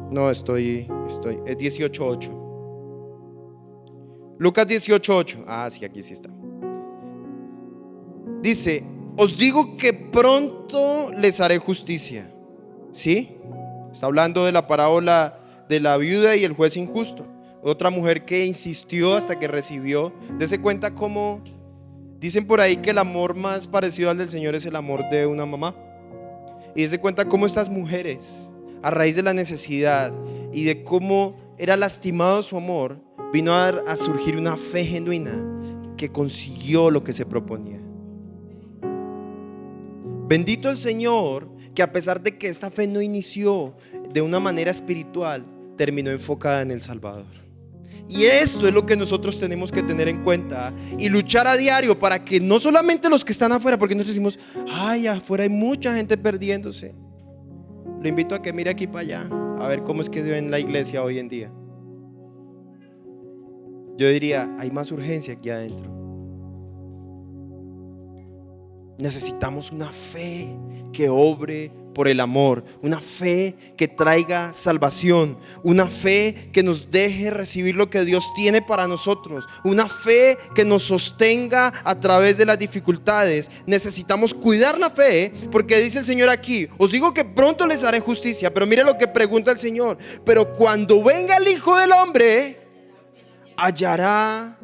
No, es 18:8. Lucas 18:8. Sí, aquí sí está. Dice: os digo que pronto les haré justicia. ¿Sí? Está hablando de la parábola de la viuda y el juez injusto. Otra mujer que insistió hasta que recibió. Dese cuenta cómo dicen por ahí que el amor más parecido al del Señor es el amor de una mamá. Y dese cuenta cómo estas mujeres, a raíz de la necesidad y de cómo era lastimado su amor, vino a surgir una fe genuina que consiguió lo que se proponía. Bendito el Señor, que a pesar de que esta fe no inició de una manera espiritual, terminó enfocada en el Salvador. Y esto es lo que nosotros tenemos que tener en cuenta y luchar a diario para que no solamente los que están afuera, porque nosotros decimos: ay, afuera hay mucha gente perdiéndose. Lo invito a que mire aquí para allá, a ver cómo es que se ve en la iglesia hoy en día. Yo diría, hay más urgencia aquí adentro. Necesitamos una fe que obre por el amor, una fe que traiga salvación, una fe que nos deje recibir lo que Dios tiene para nosotros, una fe que nos sostenga a través de las dificultades. Necesitamos cuidar la fe, porque dice el Señor aquí: os digo que pronto les haré justicia. Pero mire lo que pregunta el Señor: pero cuando venga el Hijo del Hombre, ¿hallará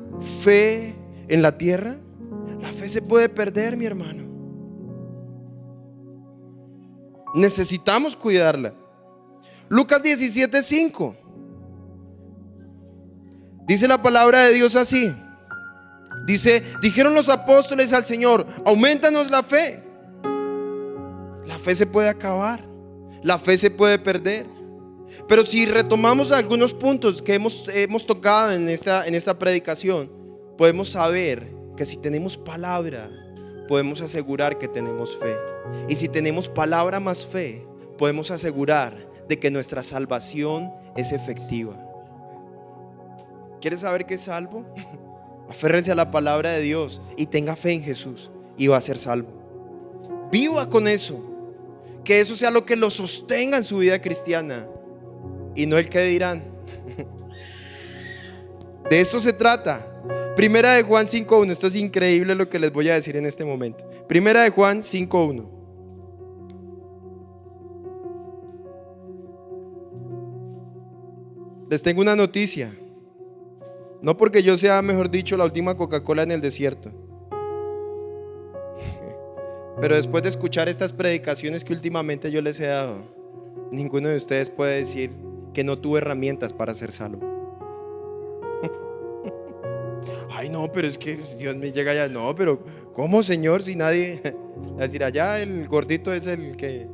fe en la tierra? La fe se puede perder, mi hermano. Necesitamos cuidarla. Lucas 17:5. Dice la palabra de Dios así. Dice: dijeron los apóstoles al Señor: aumentanos la fe. La fe se puede acabar, la fe se puede perder. Pero si retomamos algunos puntos que hemos tocado en esta predicación, podemos saber que si tenemos palabra, podemos asegurar que tenemos fe. Y si tenemos palabra más fe, podemos asegurar de que nuestra salvación es efectiva. ¿Quieres saber qué es salvo? Aférrese a la palabra de Dios y tenga fe en Jesús y va a ser salvo. Viva con eso. Que eso sea lo que lo sostenga en su vida cristiana y no el que dirán. De eso se trata. Primera de Juan 5:1. Esto es increíble lo que les voy a decir en este momento. Primera de Juan 5:1. Les tengo una noticia. No porque yo sea, mejor dicho, la última Coca-Cola en el desierto, pero después de escuchar estas predicaciones que últimamente yo les he dado, ninguno de ustedes puede decir que no tuve herramientas para ser salvo. Ay, no, pero es que Dios me llega allá. No, pero ¿cómo, Señor? Si nadie... Es decir, allá el gordito es el que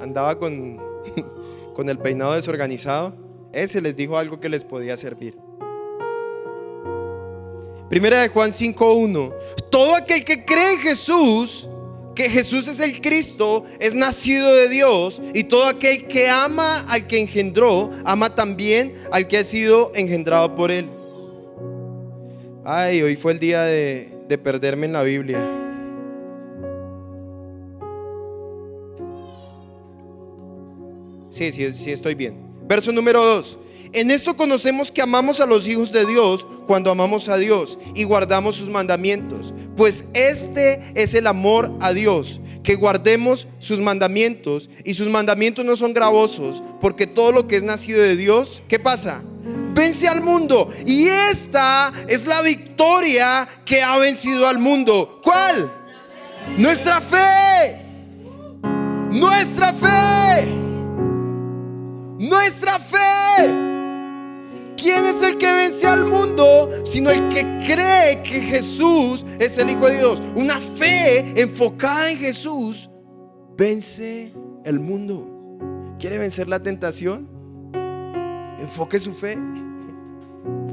andaba con el peinado desorganizado. Ese les dijo algo que les podía servir. Primera de Juan 5:1. Todo aquel que cree en Jesús, que Jesús es el Cristo, es nacido de Dios. Y todo aquel que ama al que engendró, ama también al que ha sido engendrado por él. Ay, hoy fue el día de perderme en la Biblia. Sí, estoy bien. Verso número 2. En esto conocemos que amamos a los hijos de Dios cuando amamos a Dios y guardamos sus mandamientos. Pues este es el amor a Dios, que guardemos sus mandamientos. Y sus mandamientos no son gravosos, porque todo lo que es nacido de Dios, ¿qué pasa? Vence al mundo. Y esta es la victoria que ha vencido al mundo. ¿Cuál? Nuestra fe. Nuestra fe. Nuestra fe. ¿Quién es el que vence al mundo? Sino el que cree que Jesús es el Hijo de Dios. Una fe enfocada en Jesús vence el mundo. ¿Quiere vencer la tentación? Enfoque su fe.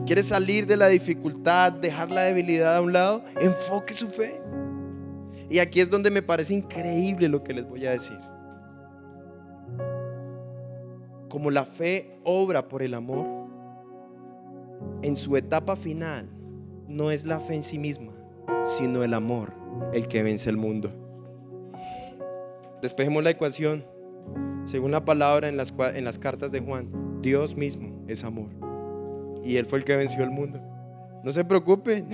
¿Quiere salir de la dificultad, dejar la debilidad a un lado? Enfoque su fe. Y aquí es donde me parece increíble lo que les voy a decir. Como la fe obra por el amor, en su etapa final no es la fe en sí misma, sino el amor el que vence el mundo. Despejemos la ecuación. Según la palabra en las cartas de Juan, Dios mismo es amor y Él fue el que venció el mundo. No se preocupen,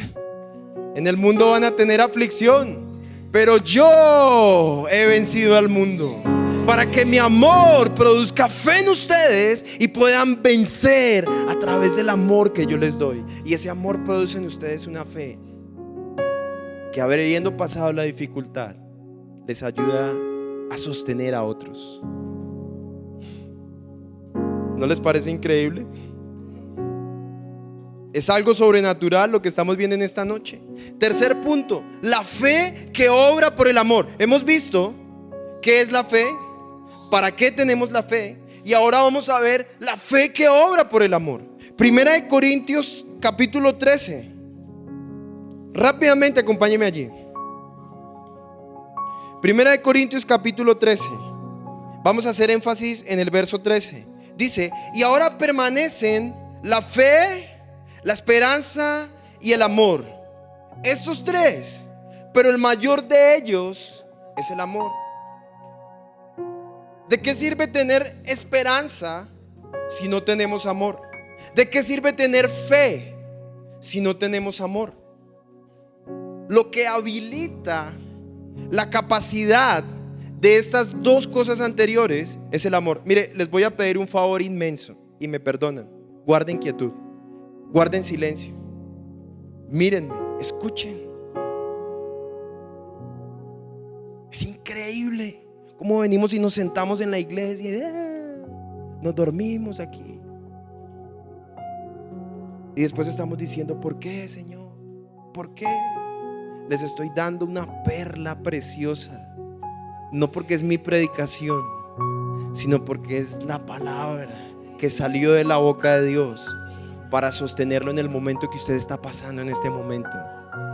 en el mundo van a tener aflicción, pero yo he vencido al mundo, para que mi amor produzca fe en ustedes y puedan vencer a través del amor que yo les doy. Y ese amor produce en ustedes una fe que, habiendo pasado la dificultad, les ayuda a sostener a otros. ¿No les parece increíble? Es algo sobrenatural lo que estamos viendo en esta noche. Tercer punto, la fe que obra por el amor. Hemos visto qué es la fe, para qué tenemos la fe, y ahora vamos a ver la fe que obra por el amor. Primera de Corintios capítulo 13. Rápidamente acompáñeme allí. Primera de Corintios capítulo 13. Vamos a hacer énfasis en el verso 13. Dice: y ahora permanecen la fe, la esperanza y el amor. Estos tres, pero el mayor de ellos es el amor. ¿De qué sirve tener esperanza si no tenemos amor? ¿De qué sirve tener fe si no tenemos amor? Lo que habilita la capacidad de estas dos cosas anteriores es el amor. Mire, les voy a pedir un favor inmenso y me perdonan. Guarden quietud, guarden silencio, mírenme, escuchen. Es increíble cómo venimos y nos sentamos en la iglesia y nos dormimos aquí. Y después estamos diciendo: ¿por qué, Señor? ¿Por qué? Les estoy dando una perla preciosa. No porque es mi predicación, sino porque es la palabra que salió de la boca de Dios para sostenerlo en el momento que usted está pasando en este momento.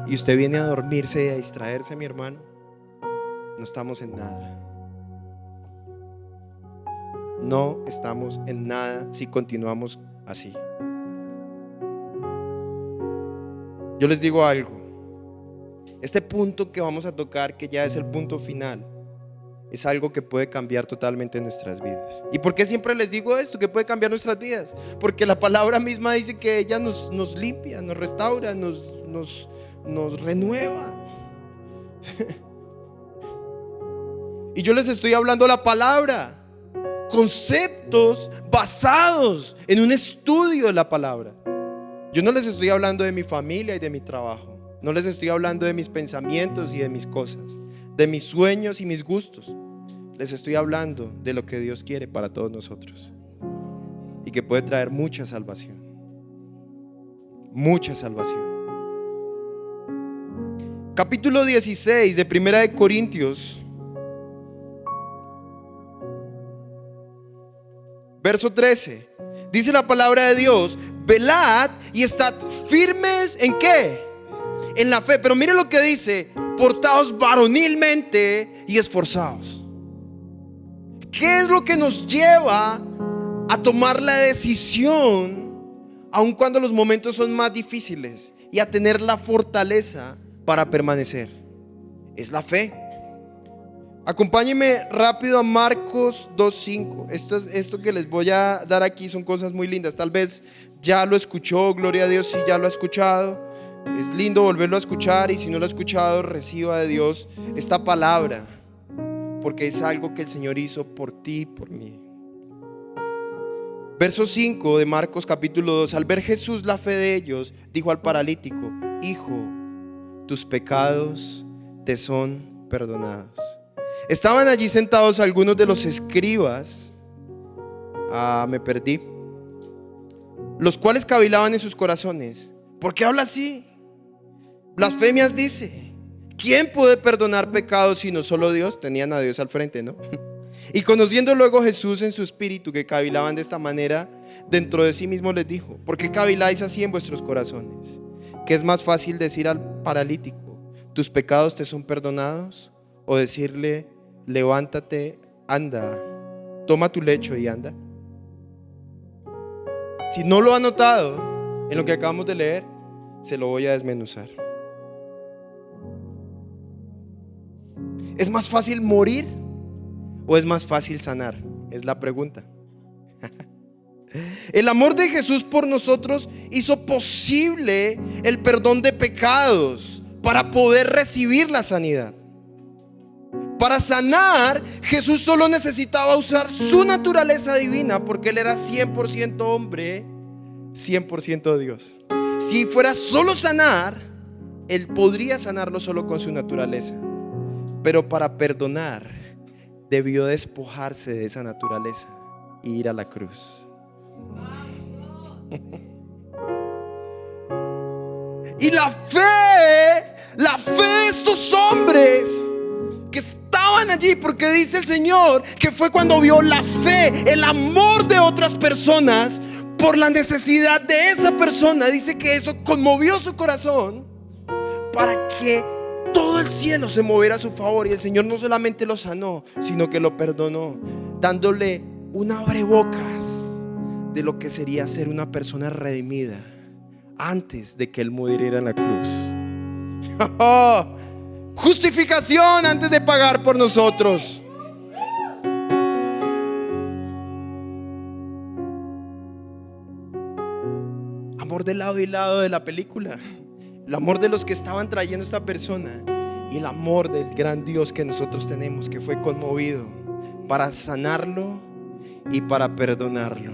Y usted viene a dormirse y a distraerse, mi hermano. No estamos en nada. No estamos en nada si continuamos así. Yo les digo algo. Este punto que vamos a tocar, que ya es el punto final, es algo que puede cambiar totalmente nuestras vidas. ¿Y por qué siempre les digo esto? Que puede cambiar nuestras vidas. Porque la palabra misma dice que ella nos limpia, nos restaura, nos renueva. Y yo les estoy hablando la palabra, conceptos basados en un estudio de la palabra. Yo no les estoy hablando de mi familia y de mi trabajo. No les estoy hablando de mis pensamientos y de mis cosas, de mis sueños y mis gustos. Les estoy hablando de lo que Dios quiere para todos nosotros y que puede traer mucha salvación. Mucha salvación. Capítulo 16 de Primera de Corintios, verso 13. Dice la palabra de Dios: velad y estad firmes ¿en qué? En la fe. Pero mire lo que dice: portaos varonilmente y esforzaos. ¿Qué es lo que nos lleva a tomar la decisión, aun cuando los momentos son más difíciles, y a tener la fortaleza para permanecer? Es la fe. Acompáñenme rápido a Marcos 2:5. Esto que les voy a dar aquí son cosas muy lindas. Tal vez ya lo escuchó, gloria a Dios si ya lo ha escuchado. Es lindo volverlo a escuchar, y si no lo ha escuchado, reciba de Dios esta palabra, porque es algo que el Señor hizo por ti y por mí. Verso 5 de Marcos capítulo 2. Al ver Jesús la fe de ellos, dijo al paralítico: hijo, tus pecados te son perdonados. Estaban allí sentados algunos de los escribas, me perdí, los cuales cavilaban en sus corazones: ¿por qué habla así? Blasfemias dice. ¿Quién puede perdonar pecados sino solo Dios? Tenían a Dios al frente, ¿no? Y conociendo luego Jesús en su espíritu que cavilaban de esta manera, dentro de sí mismo les dijo: ¿por qué caviláis así en vuestros corazones? ¿Qué es más fácil decir al paralítico: tus pecados te son perdonados? O decirle: levántate, anda, toma tu lecho y anda. Si no lo ha notado en lo que acabamos de leer, se lo voy a desmenuzar. ¿Es más fácil morir o es más fácil sanar? Es la pregunta. El amor de Jesús por nosotros hizo posible el perdón de pecados para poder recibir la sanidad. Para sanar, Jesús solo necesitaba usar su naturaleza divina, porque Él era 100% hombre, 100% Dios. Si fuera solo sanar, Él podría sanarlo solo con su naturaleza. Pero para perdonar, debió despojarse de esa naturaleza e ir a la cruz. Y la fe de estos hombres que estaban allí, porque dice el Señor que fue cuando vio la fe, el amor de otras personas por la necesidad de esa persona. Dice que eso conmovió su corazón para que todo el cielo se moviera a su favor. Y el Señor no solamente lo sanó, sino que lo perdonó, dándole un abrebocas de lo que sería ser una persona redimida antes de que Él muriera en la cruz. Justificación antes de pagar por nosotros. Amor de lado y lado de la película. El amor de los que estaban trayendo a esta persona y el amor del gran Dios que nosotros tenemos, que fue conmovido para sanarlo y para perdonarlo.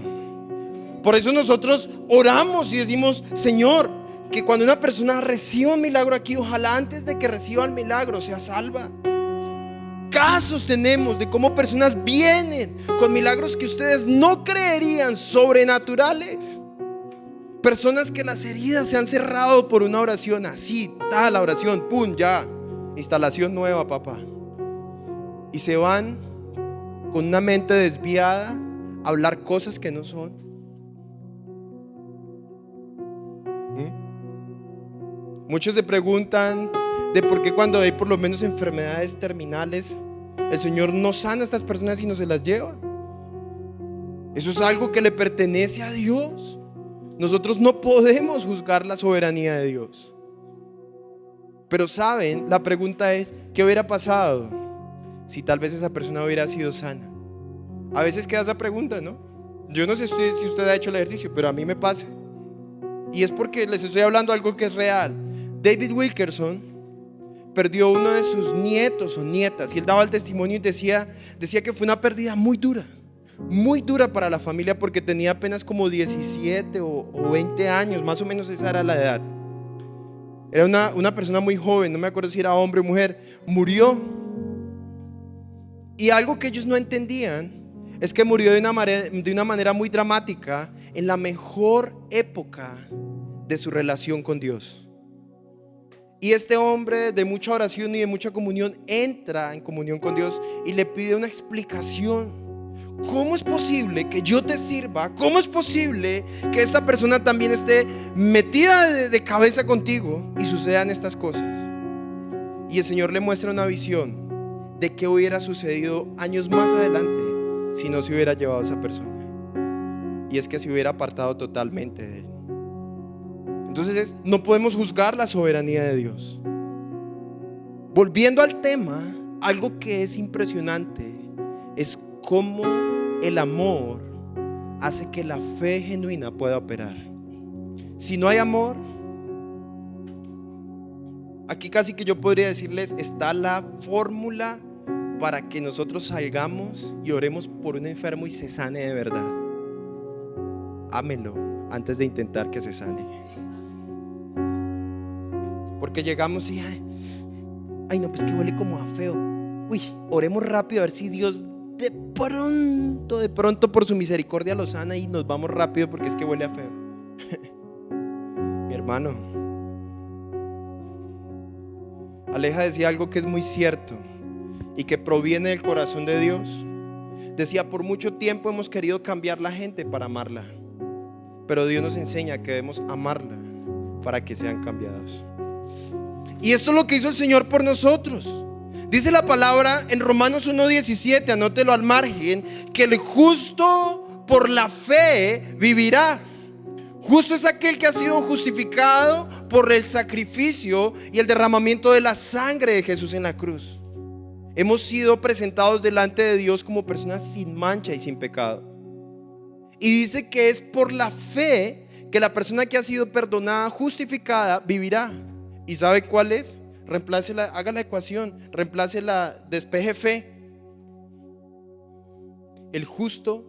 Por eso nosotros oramos y decimos: Señor, que cuando una persona reciba un milagro aquí, ojalá antes de que reciba el milagro sea salva. Casos tenemos de cómo personas vienen con milagros que ustedes no creerían, sobrenaturales. Personas que las heridas se han cerrado por una oración así, tal la oración, pum, ya, instalación nueva, papá. Y se van con una mente desviada a hablar cosas que no son. Muchos se preguntan de por qué cuando hay por lo menos enfermedades terminales, el Señor no sana a estas personas y no se las lleva. Eso es algo que le pertenece a Dios. Nosotros no podemos juzgar la soberanía de Dios. Pero saben, la pregunta es: ¿qué hubiera pasado si tal vez esa persona hubiera sido sana? A veces queda esa pregunta, ¿no? Yo no sé si usted ha hecho el ejercicio, pero a mí me pasa. Y es porque les estoy hablando algo que es real. David Wilkerson perdió uno de sus nietos o nietas, y él daba el testimonio y decía que fue una pérdida muy dura para la familia, porque tenía apenas como 17 o 20 años, más o menos esa era la edad. Era una persona muy joven, no me acuerdo si era hombre o mujer. Murió. Y algo que ellos no entendían es que murió de una manera muy dramática en la mejor época de su relación con Dios. Y este hombre de mucha oración y de mucha comunión entra en comunión con Dios y le pide una explicación. ¿Cómo es posible que yo te sirva? ¿Cómo es posible que esta persona también esté metida de cabeza contigo y sucedan estas cosas? Y el Señor le muestra una visión de qué hubiera sucedido años más adelante si no se hubiera llevado a esa persona. Y es que se hubiera apartado totalmente de él. Entonces no podemos juzgar la soberanía de Dios. Volviendo al tema, algo que es impresionante es cómo el amor hace que la fe genuina pueda operar. Si no hay amor, aquí casi que yo podría decirles, está la fórmula para que nosotros salgamos y oremos por un enfermo y se sane de verdad. Ámelo antes de intentar que se sane. Porque llegamos y ay no, pues que huele como a feo. Uy, oremos rápido a ver si Dios de pronto por su misericordia lo sana y nos vamos rápido porque es que huele a feo. Mi hermano, Aleja decía algo que es muy cierto y que proviene del corazón de Dios. Decía, por mucho tiempo hemos querido cambiar la gente para amarla, pero Dios nos enseña que debemos amarla para que sean cambiados. Y esto es lo que hizo el Señor por nosotros. Dice la palabra en Romanos 1:17, anótelo al margen, que el justo por la fe vivirá. Justo es aquel que ha sido justificado por el sacrificio y el derramamiento de la sangre de Jesús en la cruz. Hemos sido presentados delante de Dios como personas sin mancha y sin pecado. Y dice que es por la fe que la persona que ha sido perdonada, justificada, vivirá. ¿Y sabe cuál es? Reemplácela, haga la ecuación, reemplácela, despeje fe. El justo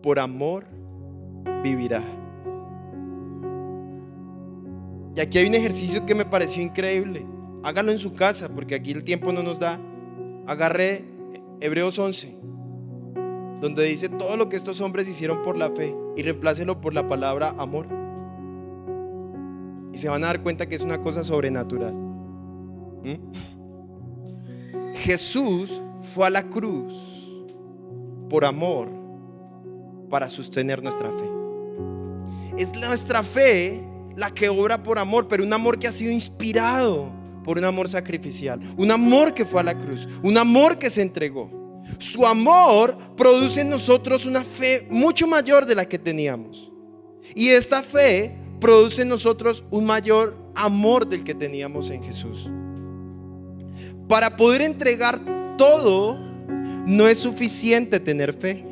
por amor vivirá. Y aquí hay un ejercicio que me pareció increíble. Hágalo en su casa porque aquí el tiempo no nos da. Agarré Hebreos 11, donde dice todo lo que estos hombres hicieron por la fe, y reemplácelo por la palabra amor. Y se van a dar cuenta que es una cosa sobrenatural. Jesús fue a la cruz por amor para sostener nuestra fe. Es nuestra fe la que obra por amor, pero un amor que ha sido inspirado por un amor sacrificial, un amor que fue a la cruz, un amor que se entregó. Su amor produce en nosotros una fe mucho mayor de la que teníamos, y esta fe produce en nosotros un mayor amor del que teníamos en Jesús. Para poder entregar todo, no es suficiente tener fe.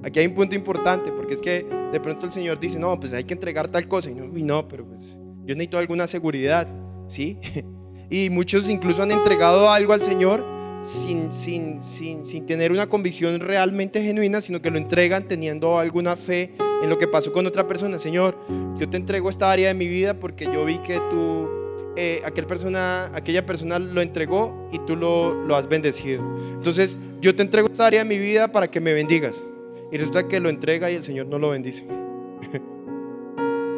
Aquí hay un punto importante, porque es que de pronto el Señor dice, no, pues hay que entregar tal cosa. Y no, pero pues yo necesito alguna seguridad, ¿sí? Y muchos incluso han entregado algo al Señor sin tener una convicción realmente genuina, sino que lo entregan teniendo alguna fe en lo que pasó con otra persona. Señor, yo te entrego esta área de mi vida porque yo vi que tú, aquella persona lo entregó y tú lo has bendecido. Entonces yo te entrego esta área de mi vida para que me bendigas. Y resulta que lo entrega y el Señor no lo bendice.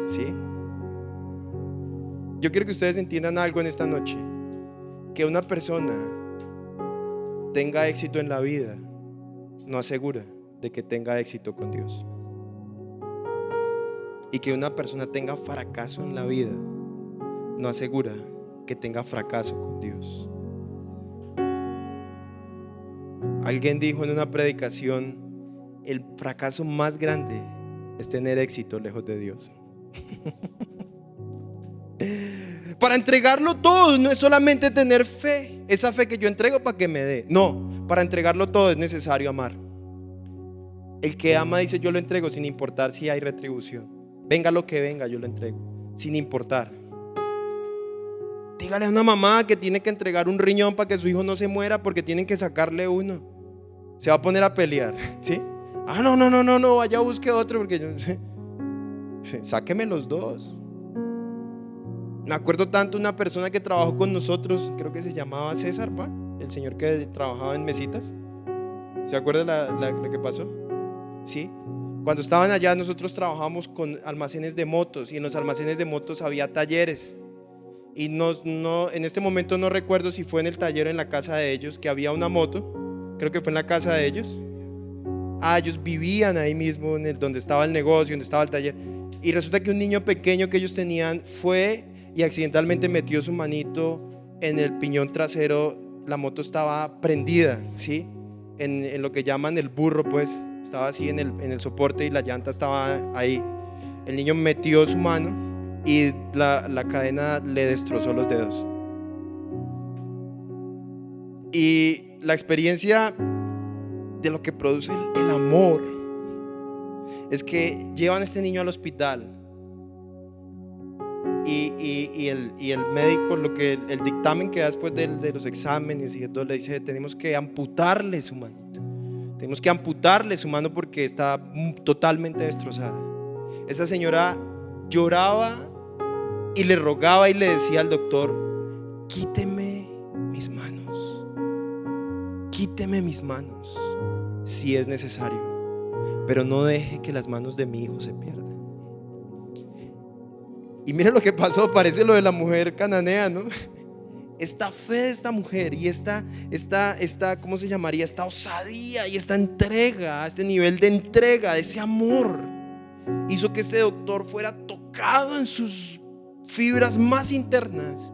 ¿Sí? Yo quiero que ustedes entiendan algo en esta noche: que una persona tenga éxito en la vida no asegura de que tenga éxito con Dios. Y que una persona tenga fracaso en la vida no asegura que tenga fracaso con Dios. Alguien dijo en una predicación: el fracaso más grande es tener éxito lejos de Dios. Para entregarlo todo no es solamente tener fe, esa fe que yo entrego para que me dé. No, para entregarlo todo es necesario amar. El que ama dice: yo lo entrego sin importar si hay retribución. Venga lo que venga, yo lo entrego sin importar. Dígale a una mamá que tiene que entregar un riñón para que su hijo no se muera porque tienen que sacarle uno. Se va a poner a pelear, ¿sí? No, vaya, busque otro porque yo, sáqueme los dos. Me acuerdo tanto una persona que trabajó con nosotros, creo que se llamaba César, ¿va? El señor que trabajaba en mesitas. ¿Se acuerda lo que pasó? Sí. Cuando estaban allá nosotros trabajábamos con almacenes de motos, y en los almacenes de motos había talleres. y en este momento no recuerdo si fue en el taller o en la casa de ellos, que había una moto. Creo que fue en la casa de ellos. Ellos vivían ahí mismo donde estaba el negocio, donde estaba el taller. Y resulta que un niño pequeño que ellos tenían fue y accidentalmente metió su manito en el piñón trasero. La moto estaba prendida, ¿sí? En lo que llaman el burro, pues. Estaba así en el soporte y la llanta estaba ahí. El niño metió su mano y la cadena le destrozó los dedos. Y la experiencia de lo que produce el amor es que llevan a este niño al hospital y el médico, el dictamen que da después de los exámenes y todo, le dice: tenemos que amputarle su manito, tenemos que amputarle su mano porque está totalmente destrozada. Esa señora lloraba y le rogaba y le decía al doctor: quíteme mis manos, quíteme mis manos si es necesario, pero no deje que las manos de mi hijo se pierdan. Y mire lo que pasó, parece lo de la mujer cananea, ¿no? Esta fe de esta mujer y esta ¿cómo se llamaría? Esta osadía y esta entrega, este nivel de entrega, de ese amor, hizo que este doctor fuera tocado en sus fibras más internas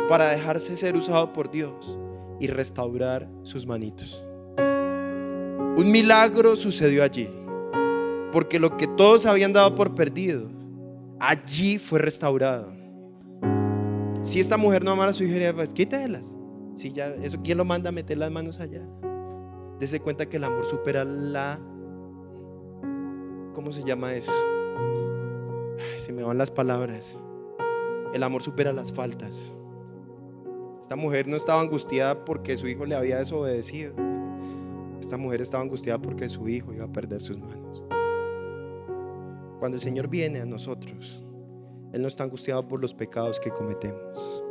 para dejarse ser usado por Dios y restaurar sus manitos. Un milagro sucedió allí, porque lo que todos habían dado por perdido, allí fue restaurado. Si esta mujer no amara a su hija, pues quítaselas. Si ya, eso, ¿quién lo manda a meter las manos allá? Dese cuenta que el amor supera ¿cómo se llama eso? Ay, se me van las palabras. El amor supera las faltas. Esta mujer no estaba angustiada porque su hijo le había desobedecido. Esta mujer estaba angustiada porque su hijo iba a perder sus manos. Cuando el Señor viene a nosotros, Él no está angustiado por los pecados que cometemos.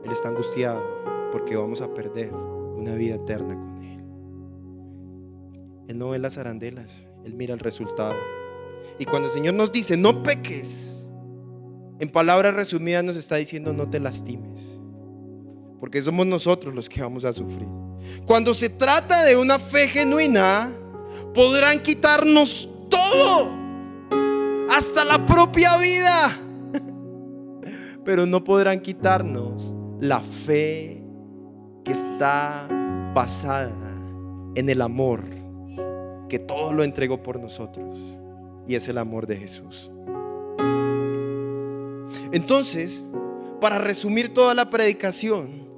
Él está angustiado porque vamos a perder una vida eterna con Él. Él no ve las arandelas, Él mira el resultado. Y cuando el Señor nos dice: no peques, en palabras resumidas nos está diciendo: no te lastimes, porque somos nosotros los que vamos a sufrir. Cuando se trata de una fe genuina, podrán quitarnos todo, hasta la propia vida, pero no podrán quitarnos la fe que está basada en el amor que todo lo entregó por nosotros, y es el amor de Jesús. Entonces, para resumir toda la predicación,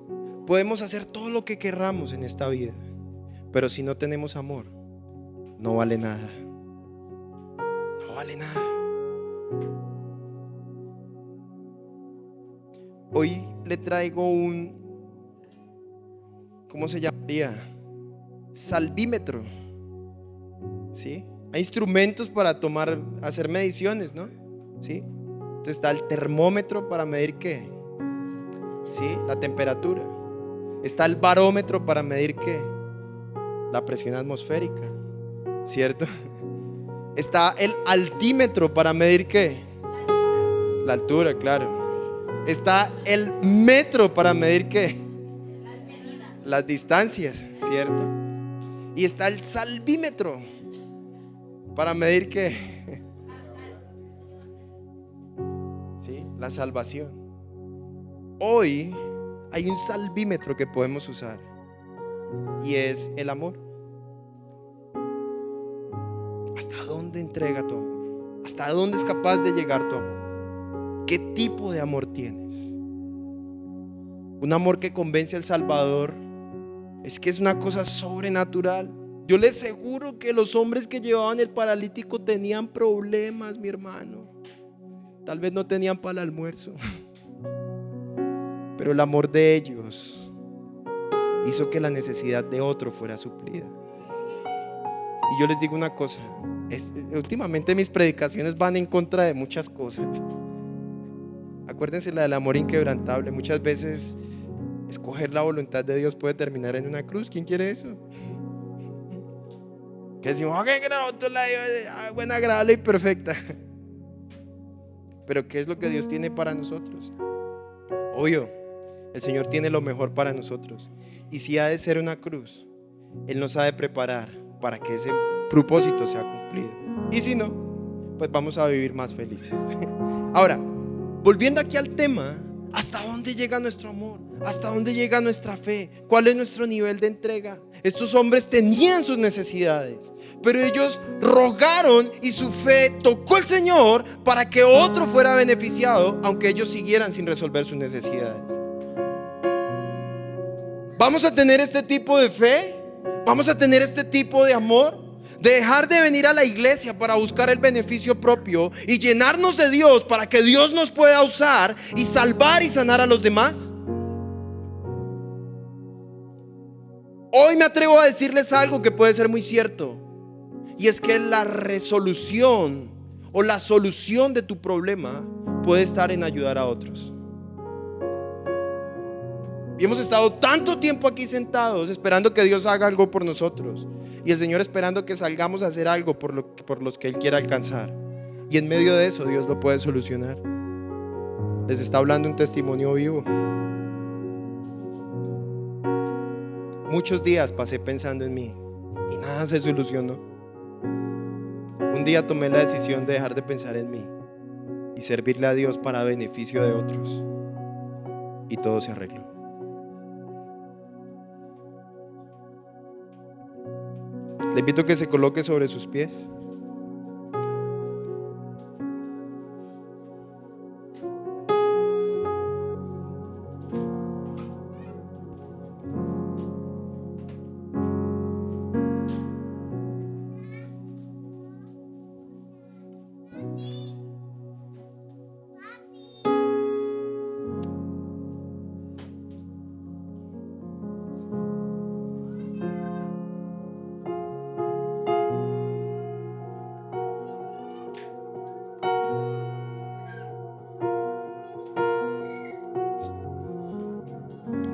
podemos hacer todo lo que querramos en esta vida, pero si no tenemos amor, no vale nada. No vale nada. Hoy le traigo ¿cómo se llamaría? Salvímetro. ¿Sí? Hay instrumentos para hacer mediciones, ¿no? ¿Sí? Entonces está el termómetro para medir ¿qué? ¿Sí? La temperatura. Está el barómetro para medir ¿qué? La presión atmosférica, ¿cierto? Está el altímetro para medir ¿qué? La altura, claro. Está el metro para medir ¿qué? Las distancias, ¿cierto? Y está el salvímetro para medir ¿qué? ¿Sí? La salvación. Hoy hay un salvímetro que podemos usar, y es el amor. ¿Hasta dónde entrega tu amor? ¿Hasta dónde es capaz de llegar tu amor? ¿Qué tipo de amor tienes? Un amor que convence al Salvador. Es que es una cosa sobrenatural. Yo les aseguro que los hombres que llevaban el paralítico tenían problemas, mi hermano. Tal vez no tenían para el almuerzo, pero el amor de ellos hizo que la necesidad de otro fuera suplida. Y yo les digo una cosa, últimamente mis predicaciones van en contra de muchas cosas. Acuérdense la del amor inquebrantable. Muchas veces escoger la voluntad de Dios puede terminar en una cruz. ¿Quién quiere eso? Que decimos, ok, que nosotros la buena, agradable y perfecta. Pero ¿qué es lo que Dios tiene para nosotros? Obvio, el Señor tiene lo mejor para nosotros. Y si ha de ser una cruz, Él nos ha de preparar para que ese propósito sea cumplido. Y si no, pues vamos a vivir más felices. Ahora, volviendo aquí al tema, ¿hasta dónde llega nuestro amor? ¿Hasta dónde llega nuestra fe? ¿Cuál es nuestro nivel de entrega? Estos hombres tenían sus necesidades, pero ellos rogaron y su fe tocó al Señor para que otro fuera beneficiado, aunque ellos siguieran sin resolver sus necesidades. ¿Vamos a tener este tipo de fe? ¿Vamos a tener este tipo de amor? De dejar de venir a la iglesia para buscar el beneficio propio y llenarnos de Dios para que Dios nos pueda usar y salvar y sanar a los demás. Hoy me atrevo a decirles algo que puede ser muy cierto, y es que la resolución o la solución de tu problema puede estar en ayudar a otros. Y hemos estado tanto tiempo aquí sentados esperando que Dios haga algo por nosotros, y el Señor esperando que salgamos a hacer algo por los que Él quiera alcanzar. Y en medio de eso Dios lo puede solucionar. Les está hablando un testimonio vivo. Muchos días pasé pensando en mí y nada se solucionó. Un día tomé la decisión de dejar de pensar en mí y servirle a Dios para beneficio de otros, y todo se arregló. Le invito a que se coloque sobre sus pies.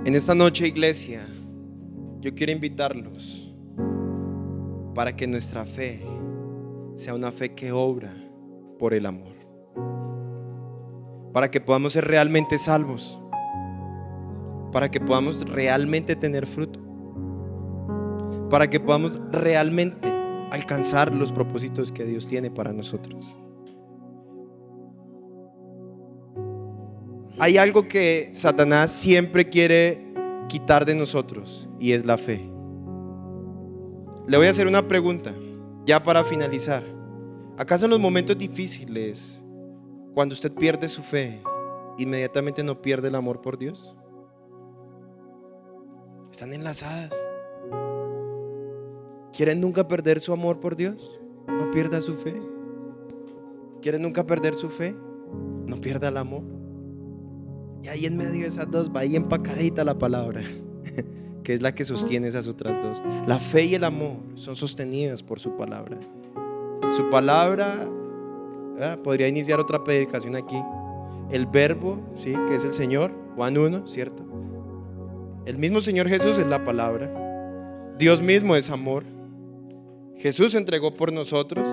En esta noche, iglesia, yo quiero invitarlos para que nuestra fe sea una fe que obra por el amor, para que podamos ser realmente salvos, para que podamos realmente tener fruto, para que podamos realmente alcanzar los propósitos que Dios tiene para nosotros. Hay algo que Satanás siempre quiere quitar de nosotros, y es la fe. Le voy a hacer una pregunta, ya para finalizar. ¿Acaso en los momentos difíciles, cuando usted pierde su fe, inmediatamente no pierde el amor por Dios? Están enlazadas. ¿Quieren nunca perder su amor por Dios? No pierda su fe. ¿Quieren nunca perder su fe? No pierda el amor. Y ahí en medio de esas dos va ahí empacadita la palabra, que es la que sostiene esas otras dos. La fe y el amor son sostenidas por su palabra. Su palabra, podría iniciar otra predicación aquí. El verbo, ¿sí? Que es el Señor, Juan 1, ¿cierto? El mismo Señor Jesús es la palabra. Dios mismo es amor. Jesús se entregó por nosotros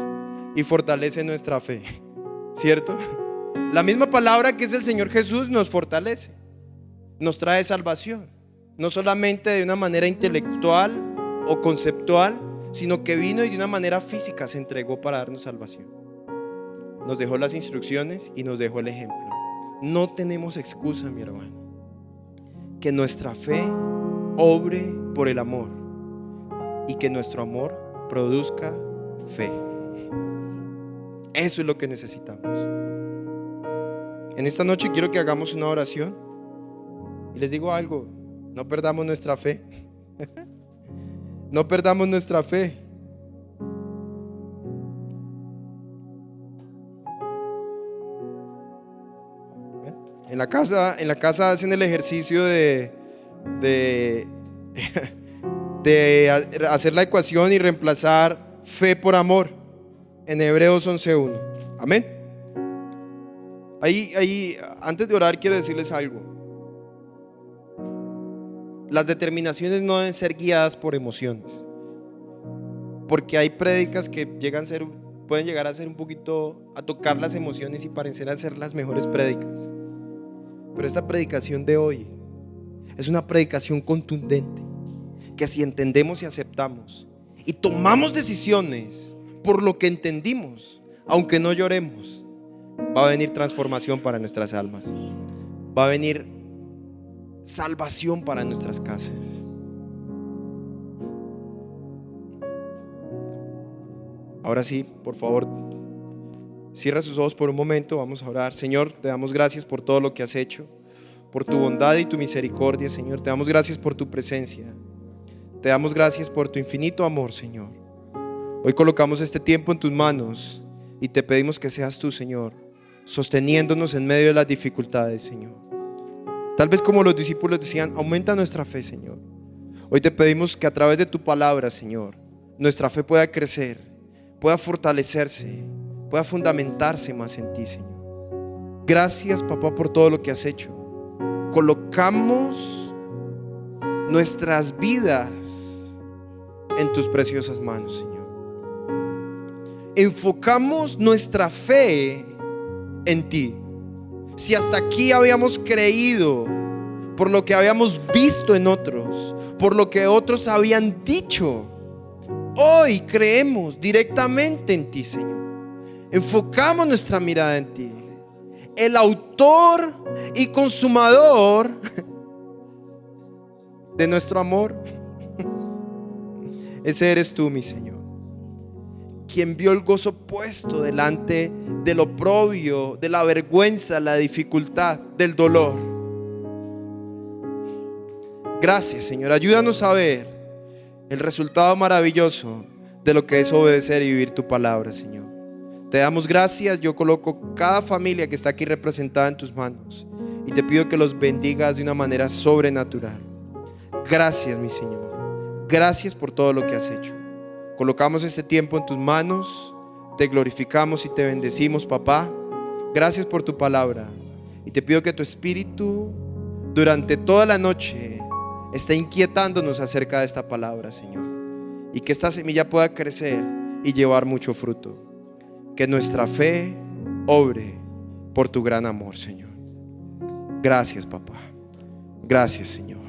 y fortalece nuestra fe, ¿cierto? La misma palabra que es el Señor Jesús nos fortalece, nos trae salvación, no solamente de una manera intelectual o conceptual, sino que vino y de una manera física se entregó para darnos salvación. Nos dejó las instrucciones y nos dejó el ejemplo. No tenemos excusa, mi hermano. Que nuestra fe obre por el amor y que nuestro amor produzca fe. Eso es lo que necesitamos. En esta noche quiero que hagamos una oración y les digo algo: no perdamos nuestra fe. No perdamos nuestra fe. En la casa hacen el ejercicio de hacer la ecuación y reemplazar fe por amor en Hebreos 11:1. Amén. Ahí, antes de orar, quiero decirles algo. Las determinaciones no deben ser guiadas por emociones, porque hay prédicas que pueden llegar a ser un poquito, a tocar las emociones y parecer a ser las mejores prédicas. Pero esta predicación de hoy es una predicación contundente, que si entendemos y aceptamos y tomamos decisiones por lo que entendimos, aunque no lloremos, va a venir transformación para nuestras almas, va a venir salvación para nuestras casas. Ahora sí, por favor, cierra sus ojos por un momento, vamos a orar. Señor, te damos gracias por todo lo que has hecho, por tu bondad y tu misericordia, Señor. Te damos gracias por tu presencia. Te damos gracias por tu infinito amor, Señor. Hoy colocamos este tiempo en tus manos y te pedimos que seas tú, Señor, sosteniéndonos en medio de las dificultades, Señor. Tal vez como los discípulos decían, aumenta nuestra fe, Señor. Hoy te pedimos que a través de tu palabra, Señor, nuestra fe pueda crecer, pueda fortalecerse, pueda fundamentarse más en ti, Señor. Gracias, papá, por todo lo que has hecho. Colocamos nuestras vidas en tus preciosas manos, Señor. Enfocamos nuestra fe en ti. Si hasta aquí habíamos creído por lo que habíamos visto en otros, por lo que otros habían dicho, hoy creemos directamente en ti, Señor. Enfocamos nuestra mirada en ti, el autor y consumador de nuestro amor. Ese eres tú, mi Señor, quien vio el gozo puesto delante del oprobio, de la vergüenza, la dificultad, del dolor. Gracias, Señor. Ayúdanos a ver el resultado maravilloso de lo que es obedecer y vivir tu palabra, Señor. Te damos gracias. Yo coloco cada familia que está aquí representada en tus manos y te pido que los bendigas de una manera sobrenatural. Gracias, mi Señor. Gracias por todo lo que has hecho. Colocamos este tiempo en tus manos. Te glorificamos y te bendecimos, papá. Gracias por tu palabra. Y te pido que tu espíritu durante toda la noche esté inquietándonos acerca de esta palabra, Señor. Y que esta semilla pueda crecer y llevar mucho fruto. Que nuestra fe obre por tu gran amor, Señor. Gracias, papá. Gracias, Señor.